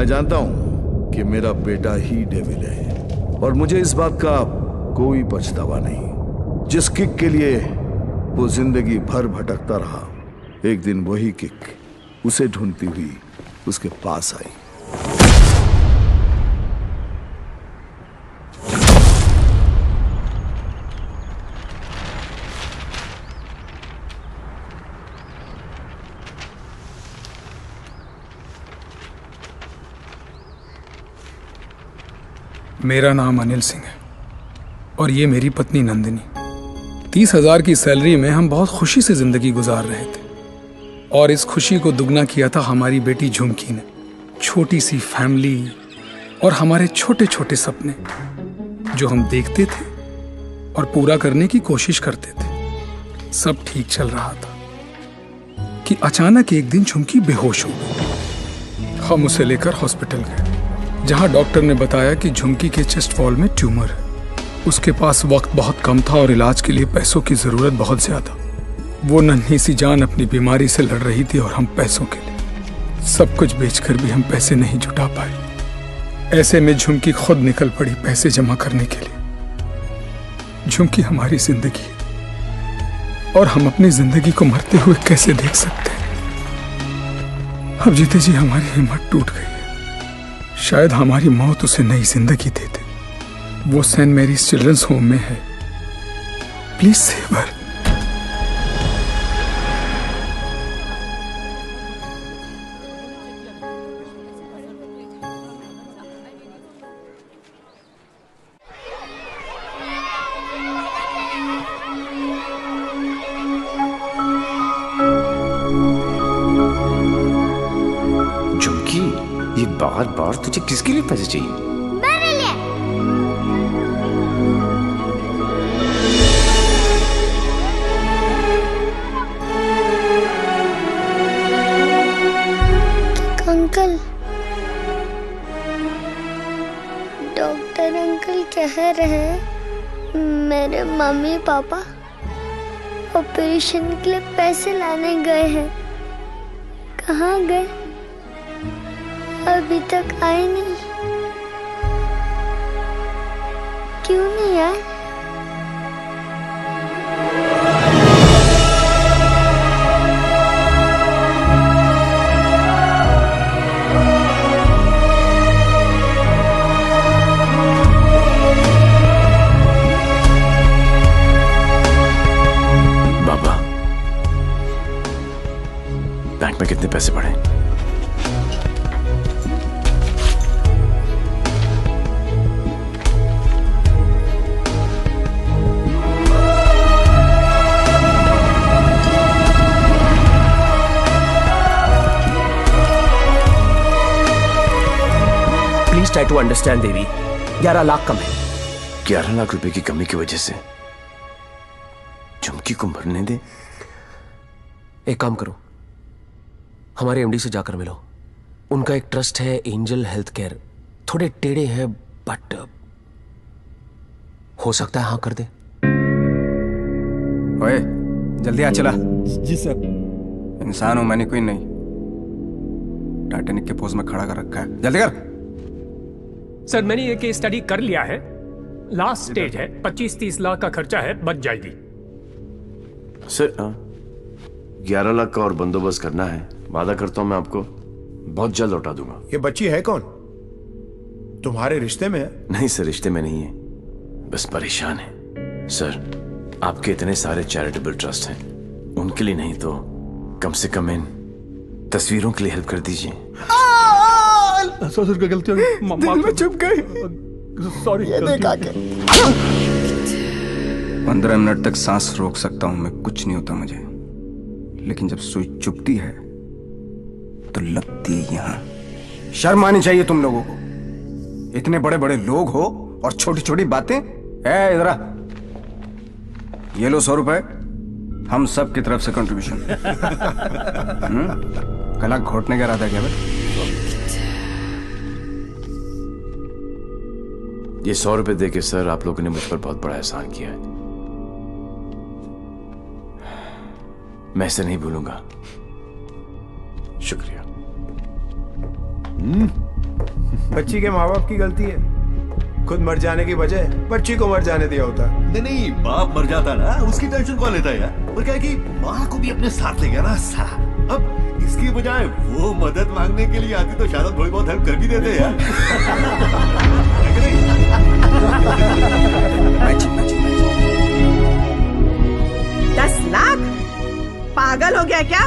मैं जानता हूं कि मेरा बेटा ही डेविल है और मुझे इस बात का कोई पछतावा नहीं। जिस किक के लिए वो जिंदगी भर भटकता रहा, एक दिन वही किक उसे ढूंढती हुई उसके पास आई। मेरा नाम अनिल सिंह है और ये मेरी पत्नी नंदिनी। 30,000 की सैलरी में हम बहुत खुशी से जिंदगी गुजार रहे थे और इस खुशी को दुगना किया था हमारी बेटी झुमकी ने। छोटी सी फैमिली और हमारे छोटे छोटे सपने जो हम देखते थे और पूरा करने की कोशिश करते थे। सब ठीक चल रहा था कि अचानक एक दिन झुमकी बेहोश हो गई। हम उसे लेकर हॉस्पिटल गए जहां डॉक्टर ने बताया कि झुमकी के चेस्ट वॉल में ट्यूमर है। उसके पास वक्त बहुत कम था और इलाज के लिए पैसों की जरूरत बहुत ज्यादा। वो नन्ही सी जान अपनी बीमारी से लड़ रही थी और हम पैसों के लिए सब कुछ बेचकर भी हम पैसे नहीं जुटा पाए। ऐसे में झुमकी खुद निकल पड़ी पैसे जमा करने के लिए। झुमकी हमारी जिंदगी है और हम अपनी जिंदगी को मरते हुए कैसे देख सकते हैं। अब जीते जी हमारी हिम्मत टूट गई है। शायद हमारी मौत उसे नई जिंदगी दे दे। वो सेंट मैरीज चिल्ड्रंस होम में है। Please save her. झुमकी, ये बार बार तुझे किसके लिए पैसे चाहिए? मेरे लिए। अंकल, डॉक्टर अंकल कह रहे हैं मेरे मम्मी पापा ऑपरेशन के लिए पैसे लाने गए हैं। कहाँ गए? अभी तक आए नहीं। क्यों नहीं आए? बाबा, बैंक में कितने पैसे पड़े? प्लीज ट्राई टू अंडरस्टैंड देवी। 11 लाख कम है। 11 लाख रुपए की कमी की वजह से झुमकी को मरने दे? एक काम करो, हमारे एमडी से जाकर मिलो। उनका एक ट्रस्ट है एंजल हेल्थ केयर। थोड़े टेढ़े हैं बट हो सकता है हाँ कर दे। ओए जल्दी आ चला। जी सर। इंसान हूं मैंने, कोई नहीं। टाइटैनिक के पोज में खड़ा कर रखा है, जल्दी कर। सर मैंने ये केस स्टडी कर लिया है। लास्ट स्टेज है, 25-30 लाख का खर्चा है, बच जाएगी। सर 11 लाख का और बंदोबस्त करना है। वादा करता हूं मैं आपको बहुत जल्द लौटा दूंगा। ये बच्ची है कौन? तुम्हारे रिश्ते में है? नहीं सर, रिश्ते में नहीं है, बस परेशान है। सर आपके इतने सारे चैरिटेबल ट्रस्ट हैं, उनके लिए नहीं तो कम से कम इन तस्वीरों के लिए हेल्प कर दीजिए। ससुर की गलती होगी, दिल में चुप गई। सॉरी। ये देखा के 15 मिनट तक सांस रोक सकता हूं मैं, कुछ नहीं होता मुझे। लेकिन जब सुई चुभती है तो लगती है यहां। शर्म आनी चाहिए तुम लोगों को। इतने बड़े बड़े लोग हो और छोटी छोटी बातें। इधर आ, ये लो 100 रुपए, हम सब की तरफ से कंट्रीब्यूशन। गला घोटने का इरादा क्या भाई? ये 100 रुपए देके सर आप लोगों ने मुझ पर बहुत बड़ा एहसान किया है। मैं इसे नहीं भूलूंगा। शुक्रिया। बच्ची के माँ बाप की गलती है, खुद मर जाने की बजाय बच्ची को मर जाने दिया होता। नहीं, बाप मर जाता ना, उसकी टेंशन कौन लेता है यार? और क्या है कि माँ को भी अपने साथ ले गया ना साला। अब इसकी बजाय वो मदद मांगने के लिए आती तो शायद थोड़ी बहुत हेल्प कर भी देते यार। 10 लाख? पागल हो गया क्या?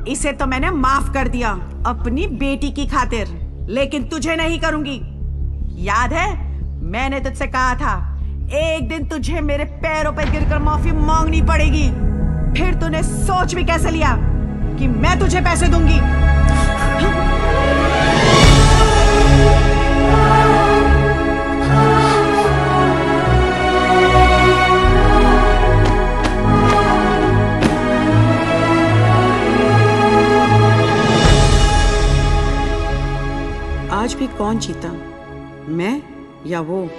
इसे तो मैंने माफ कर दिया अपनी बेटी की खातिर, लेकिन तुझे नहीं करूंगी। याद है मैंने तुझसे कहा था एक दिन तुझे मेरे पैरों पर गिरकर माफी मांगनी पड़ेगी। फिर तूने सोच भी कैसे लिया कि मैं तुझे पैसे दूंगी? आज भी कौन जीता, मैं या वो?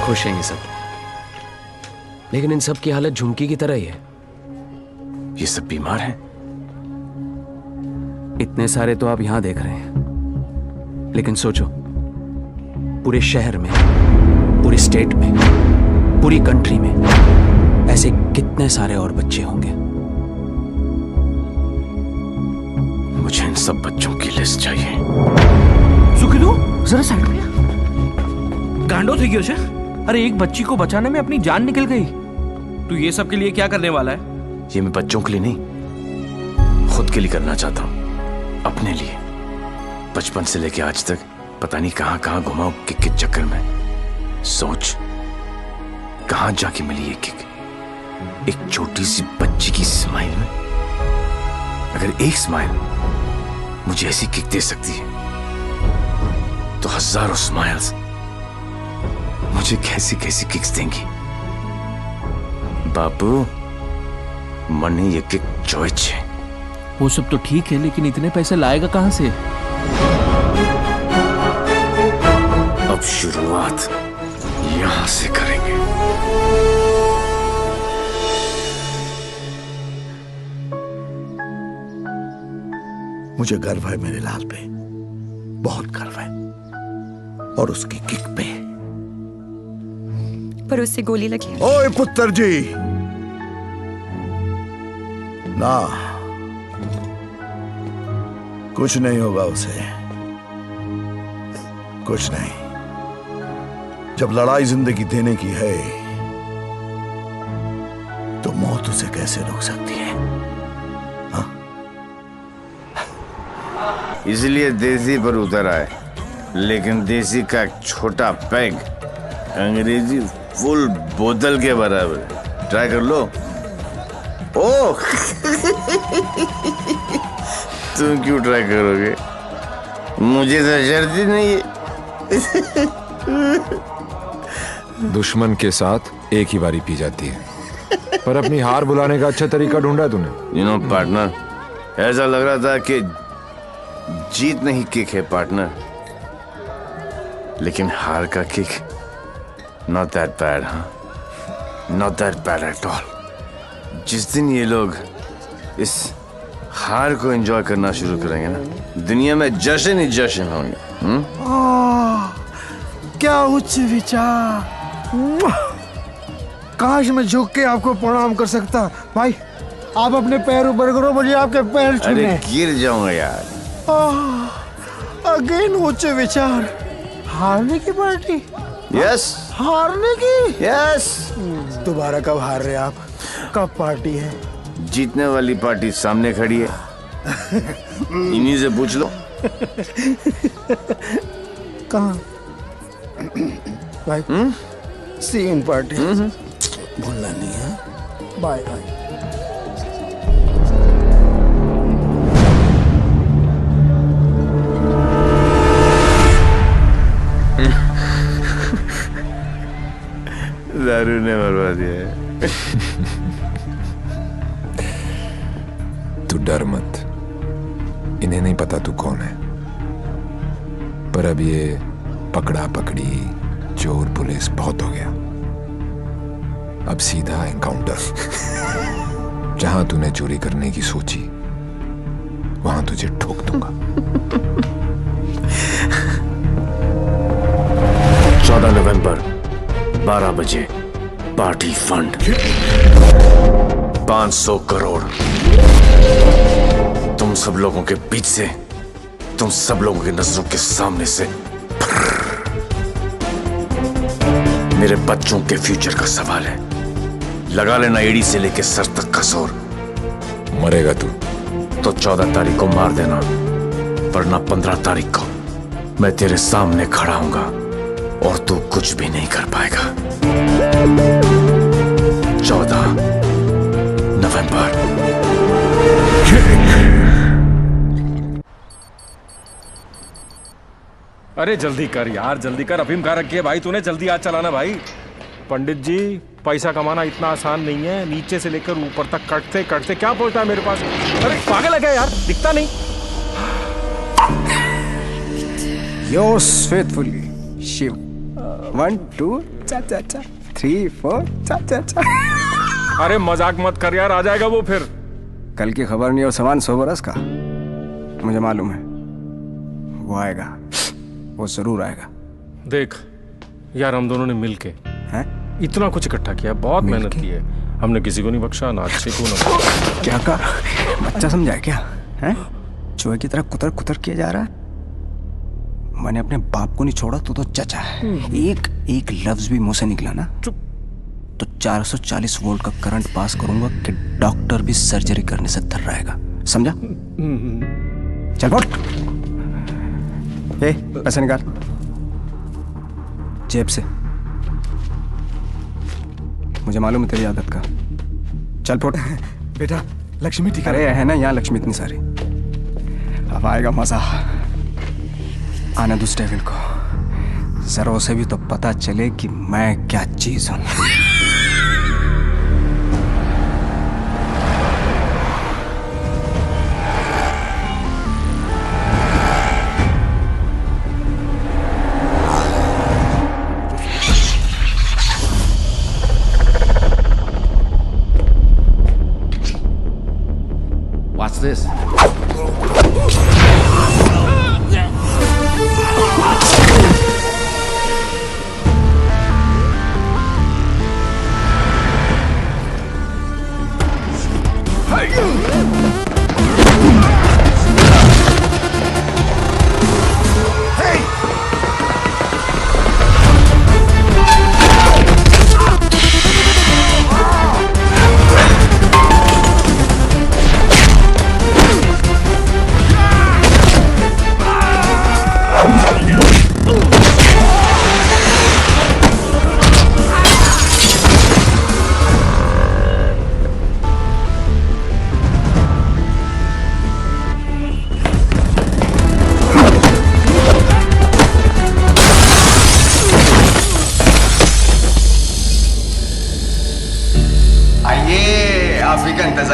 खुश हैं ये सब, लेकिन इन सब की हालत झुमकी की तरह ही है। ये सब बीमार हैं। इतने सारे तो आप यहां देख रहे हैं, लेकिन सोचो पूरे शहर में, पूरी स्टेट में, पूरी कंट्री में ऐसे कितने सारे और बच्चे होंगे। मुझे इन सब बच्चों की लिस्ट चाहिए। सुखिलू जरा साइड में। गांडो थी गयो छे। अरे एक बच्ची को बचाने में अपनी जान निकल गई। तू ये सब के लिए क्या करने वाला है? ये मैं बच्चों के लिए नहीं, खुद के लिए करना चाहता हूं, अपने लिए। बचपन से लेके आज तक पता नहीं कहां कहां घुमा हूं किक के चक्कर में। सोच कहां जाके मिली ये किक, एक छोटी सी बच्ची की स्माइल में। अगर एक स्माइल मुझे ऐसी किक दे सकती है तो हजारों स्माइल्स मुझे कैसी कैसी किक्स देंगी। बाबू मनी ये किक चॉइस है। वो सब तो ठीक है, लेकिन इतने पैसे लाएगा कहां से? अब शुरुआत यहां से करेंगे। मुझे गर्व है मेरे लाल पे, बहुत गर्व है, और उसकी किक पे। पर उससे गोली लगी। ओए पुत्र जी, ना कुछ नहीं होगा उसे, कुछ नहीं। जब लड़ाई जिंदगी देने की है तो मौत उसे कैसे रोक सकती है? हाँ? इसलिए देसी पर उतर आए, लेकिन देसी का छोटा पैग अंग्रेजी फुल बोतल के बराबर। ट्राई कर लो। ओह तुम क्यों ट्राई करोगे? मुझे तो शर्त ही नहीं है। दुश्मन के साथ एक ही बारी पी जाती है, पर अपनी हार बुलाने का अच्छा तरीका ढूंढा तूने। यू नो पार्टनर, ऐसा लग रहा था कि जीत नहीं किक है पार्टनर, लेकिन हार का किक नॉट दैट बैड। हाँ, not that bad at all. जिस दिन ये लोग इस हार को एंजॉय करना शुरू करेंगे ना, दुनिया में जश्न ही जश्न होंगे। क्या उच्च विचार! काश मैं झुक के आपको प्रणाम कर सकता। भाई आप अपने पैर ऊपर करो, मुझे आपके पैर छूने। अरे गिर जाऊंगा यार। अगेन उच्च विचार। हारने की पार्टी? यस। हारने की? यस। दोबारा कब हार रहे आप? कब पार्टी है? जीतने वाली पार्टी सामने खड़ी है, इन्हीं से पूछ लो। कहाँ? भाई सी इन पार्टी। भूलना नहीं है। Bye bye. दारू ने मरवा दिया। तू डर मत, इन्हें नहीं पता तू कौन है, पर अब ये पकड़ा पकड़ी चोर पुलिस बहुत हो गया। अब सीधा एनकाउंटर। जहां तूने चोरी करने की सोची वहां तुझे ठोक दूंगा। 14 नवंबर 12 बजे पार्टी फंड 500 करोड़ तुम सब लोगों के बीच से, तुम सब लोगों की नजरों के सामने से। मेरे बच्चों के फ्यूचर का सवाल है, लगा लेना एड़ी से लेके सर तक का जोर। मरेगा तू तो 14 तारीख को मार देना, वरना 15 तारीख को मैं तेरे सामने खड़ा हूंगा और तू कुछ भी नहीं कर पाएगा। 14 नवंबर। अरे जल्दी कर यार, जल्दी कर। अफीम खा रखी है भाई तूने, जल्दी आज चलाना भाई। पंडित जी, पैसा कमाना इतना आसान नहीं है, नीचे से लेकर ऊपर तक कटते कटते क्या पहुंचता है मेरे पास। अरे पागल है क्या यार, दिखता नहीं। Yours faithfully, Shiv. 1 2 cha 3 4 cha। अरे मजाक मत कर यार, आ जाएगा वो फिर। कल की खबर नहीं और सामान 100 बरस का। मुझे मालूम है वो आएगा, वो जरूर आएगा। देख यार, हम दोनों ने मिलके इतना कुछ इकट्ठा किया, बहुत मेहनत की है हमने, किसी को नहीं बख्शा, ना अच्छे को ना। क्या का बच्चा समझा है क्या? हैं? चूहे की तरह कुतर कुतर किया जा रहा है। मैंने अपने बाप को नहीं छोड़ा, तो चचा है। एक लफ्ज भी मुंह से निकला ना तो 440 वोल्ट का करंट पास करूंगा कि डॉक्टर भी सर्जरी करने से थर रहेगा, समझा? चल फुट। पैसे निकाल जेब से, मुझे मालूम है तेरी आदत का। चल फुट। बेटा लक्ष्मी ठीक है? अरे है ना यहाँ लक्ष्मी इतनी सारी। अब आएगा मजा। आने दो डेविल को, जरा उसे भी तो पता चले कि मैं क्या चीज हूं। What's this?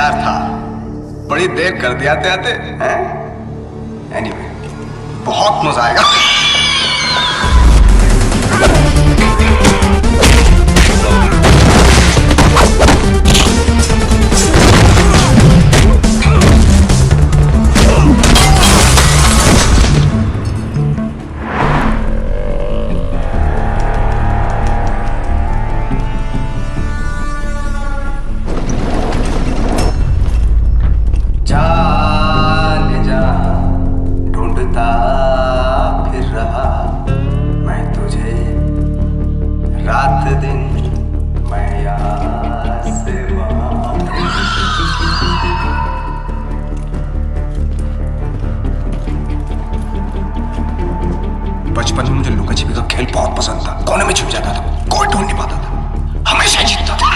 तैयार था, बड़ी देर कर दिया आते हैं। एनीवे, बहुत मजा आएगा। बचपन में मुझे लुका छिपी का खेल बहुत पसंद था। कोने में छिप जाता था, कोई ढूंढ नहीं पाता था, हमेशा जीतता था।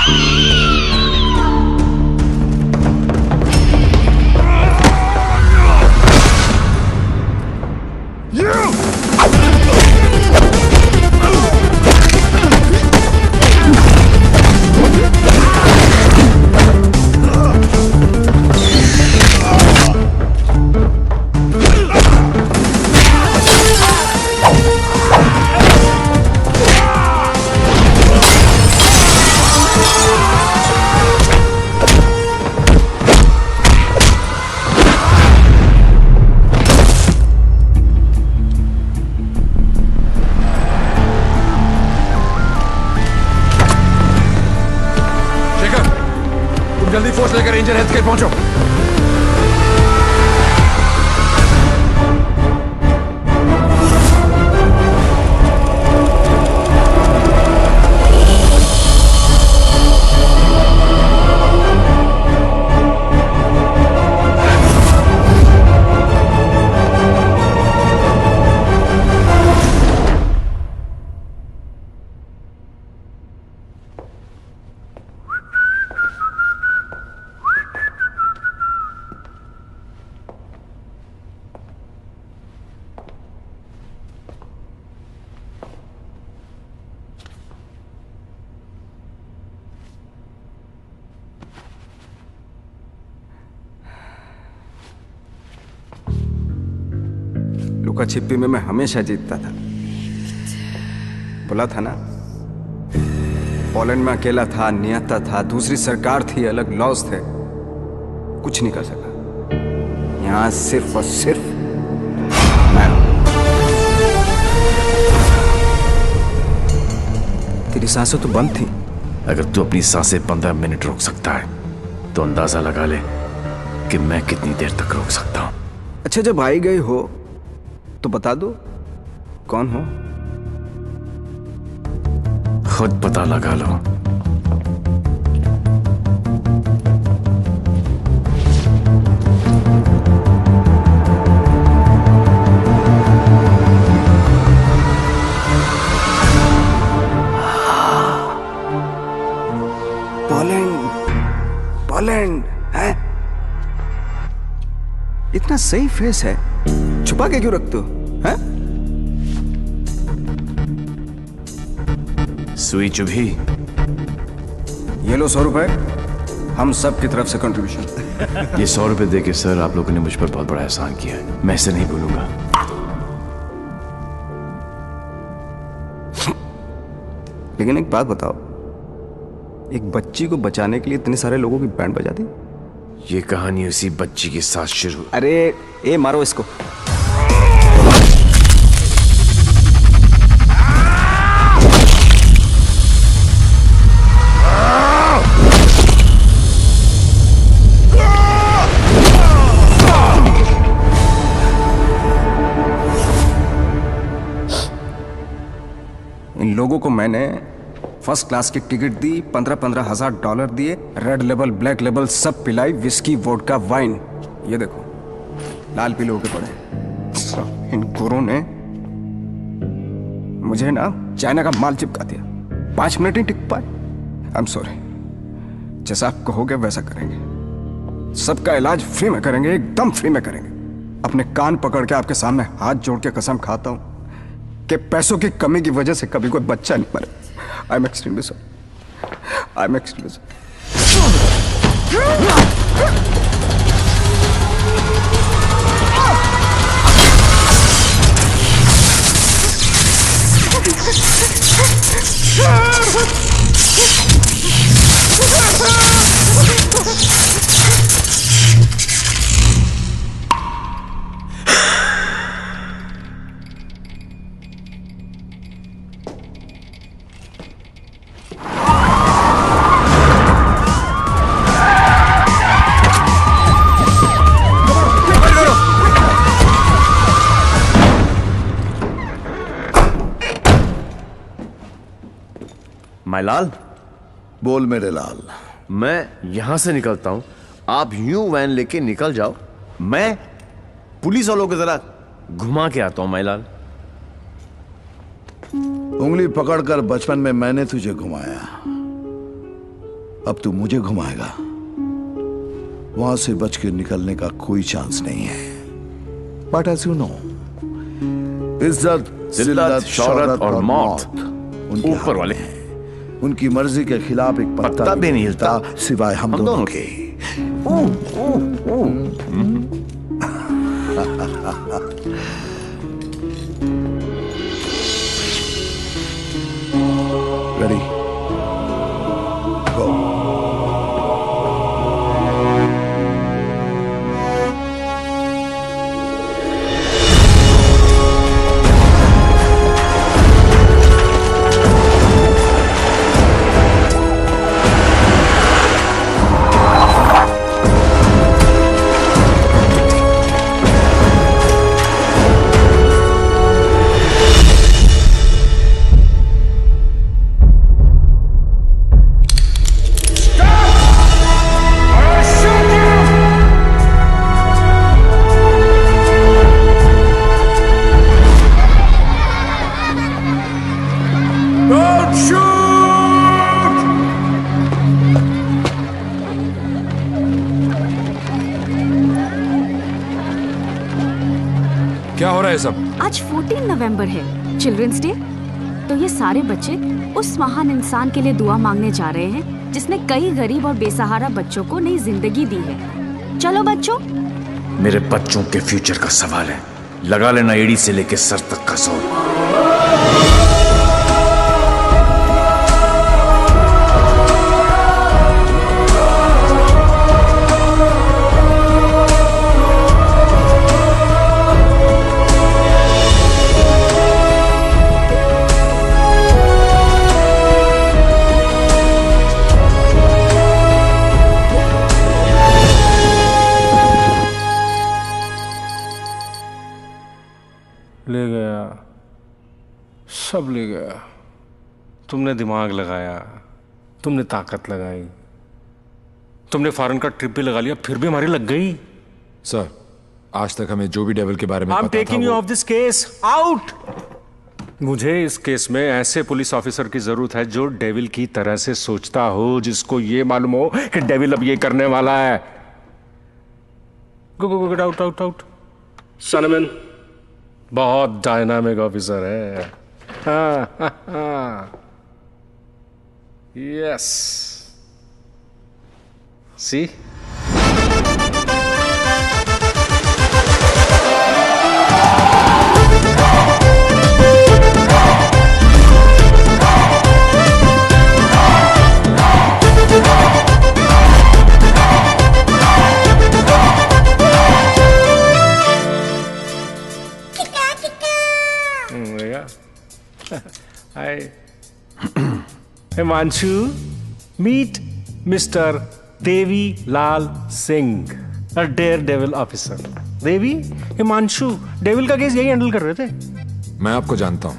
जल्दी फोर्स लेकर रेंजर हेल्थ केयर पहुंचो। लुका छिपी में मैं हमेशा जीतता था। बोला था ना, पोलैंड में अकेला था, नियता था, दूसरी सरकार थी, अलग लॉज थे, कुछ नहीं कर सका। यहां सिर्फ और सिर्फ मैं। तेरी सांसें तो बंद थी। अगर तू अपनी सांसें 15 मिनट रोक सकता है तो अंदाजा लगा ले कि मैं कितनी देर तक रोक सकता हूं। अच्छा, जब आई गई हो तो बता दो कौन हो। खुद पता लगा लो। पोलैंड है? इतना सही फेस है, छुपा के क्यों रखते हो? हैं? सुई चुभी। ये लो 100 रुपए, हम सब की तरफ से कंट्रीब्यूशन। ये 100 रुपए देके सर, आप लोगों ने मुझ पर बहुत बड़ा एहसान किया है, मैं इसे नहीं भूलूंगा। लेकिन एक बात बताओ, एक बच्ची को बचाने के लिए इतने सारे लोगों की बैंड बजा दी? ये कहानी उसी बच्ची के साथ शुरू। अरे ए मारो इसको। इन लोगों को मैंने फर्स्ट क्लास की टिकट दी, 15-15 हजार $15 दिए, रेड लेबल ब्लैक लेबल सब पिलाई, विस्की वोडका वाइन। ये देखो लाल पीले होके पड़े। इन गुरों ने मुझे ना चाइना का माल चिपका दिया, 5 मिनट ही टिक पाए। आई एम सॉरी, जैसा आप कहोगे वैसा करेंगे। सबका इलाज फ्री में करेंगे, एकदम फ्री में करेंगे। अपने कान पकड़ के आपके सामने हाथ जोड़ के कसम खाता हूं कि पैसों की कमी की वजह से कभी कोई बच्चा नहीं मरे। I am extremely sorry, I am extremely sorry. My लाल, बोल मेरे लाल। मैं यहां से निकलता हूं, आप यूं वैन लेके निकल जाओ, मैं पुलिस वालों की तरह घुमा के आता हूं माय लाल। उंगली पकड़कर बचपन में मैंने तुझे घुमाया, अब तू मुझे घुमाएगा। वहां से बच के निकलने का कोई चांस नहीं है। बट एज यू नो, इज्जत, जिल्लत, शौहरत और मौत ऊपर वाले हैं। उनकी मर्जी के खिलाफ एक पत्ता भी नहीं हिलता सिवाय हम दोनों के। रेडी, गो। क्या हो रहा है सब? आज 14 नवंबर है, चिल्ड्रंस डे। तो ये सारे बच्चे उस महान इंसान के लिए दुआ मांगने जा रहे हैं जिसने कई गरीब और बेसहारा बच्चों को नई जिंदगी दी है। चलो बच्चों। मेरे बच्चों के फ्यूचर का सवाल है, लगा लेना एड़ी से लेके सर तक का जोर। ले गया, सब ले गया। तुमने दिमाग लगाया, तुमने ताकत लगाई, तुमने फॉरेन का ट्रिप भी लगा लिया, फिर भी हमारी लग गई। सर, आज तक हमें जो भी डेविल के बारे में I'm पता था taking you off this case. Out! मुझे इस केस में ऐसे पुलिस ऑफिसर की जरूरत है जो डेविल की तरह से सोचता हो, जिसको ये मालूम हो कि डेविल अब ये करने वाला है। गो गो गो, आउट आउट आउट। सनमैन बहुत डायनामिक ऑफिसर है। Yes, C Hi. Himanshu, meet Mr. Devi Lal Singh, a daredevil officer. Devi, Himanshu devil का केस यही हैंडल कर रहे थे। मैं आपको जानता हूं।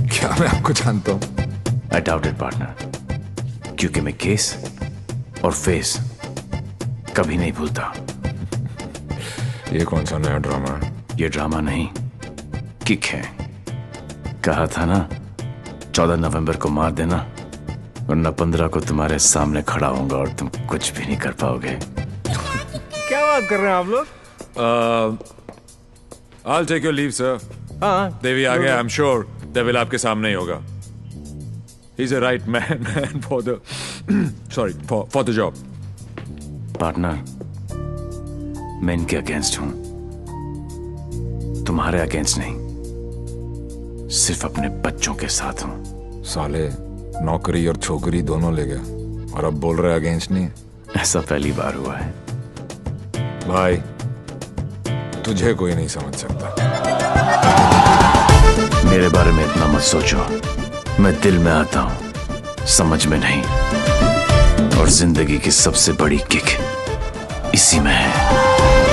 क्या मैं आपको जानता हूं? I doubt it, partner. क्योंकि मैं केस और फेस कभी नहीं भूलता। ये कौन सा नया ड्रामा है? ये ड्रामा नहीं, किक है। कहा था ना 14 नवंबर को मार देना, वरना 15 को तुम्हारे सामने खड़ा होऊंगा और तुम कुछ भी नहीं कर पाओगे। क्या बात कर रहे हैं आप लोग? I'll take your leave, sir. हाँ, देवी आ गया। I'm sure डेविल आपके सामने ही होगा। He's a right man for the sorry for the job. Partner, मैं इनके अगेंस्ट हूं, तुम्हारे अगेंस्ट नहीं, सिर्फ अपने बच्चों के साथ हूं। साले नौकरी और छोकरी दोनों ले गया और अब बोल रहे अगेंस्ट नहीं। ऐसा पहली बार हुआ है भाई, तुझे कोई नहीं समझ सकता। मेरे बारे में इतना मत सोचो, मैं दिल में आता हूं, समझ में नहीं। और जिंदगी की सबसे बड़ी किक इसी में है।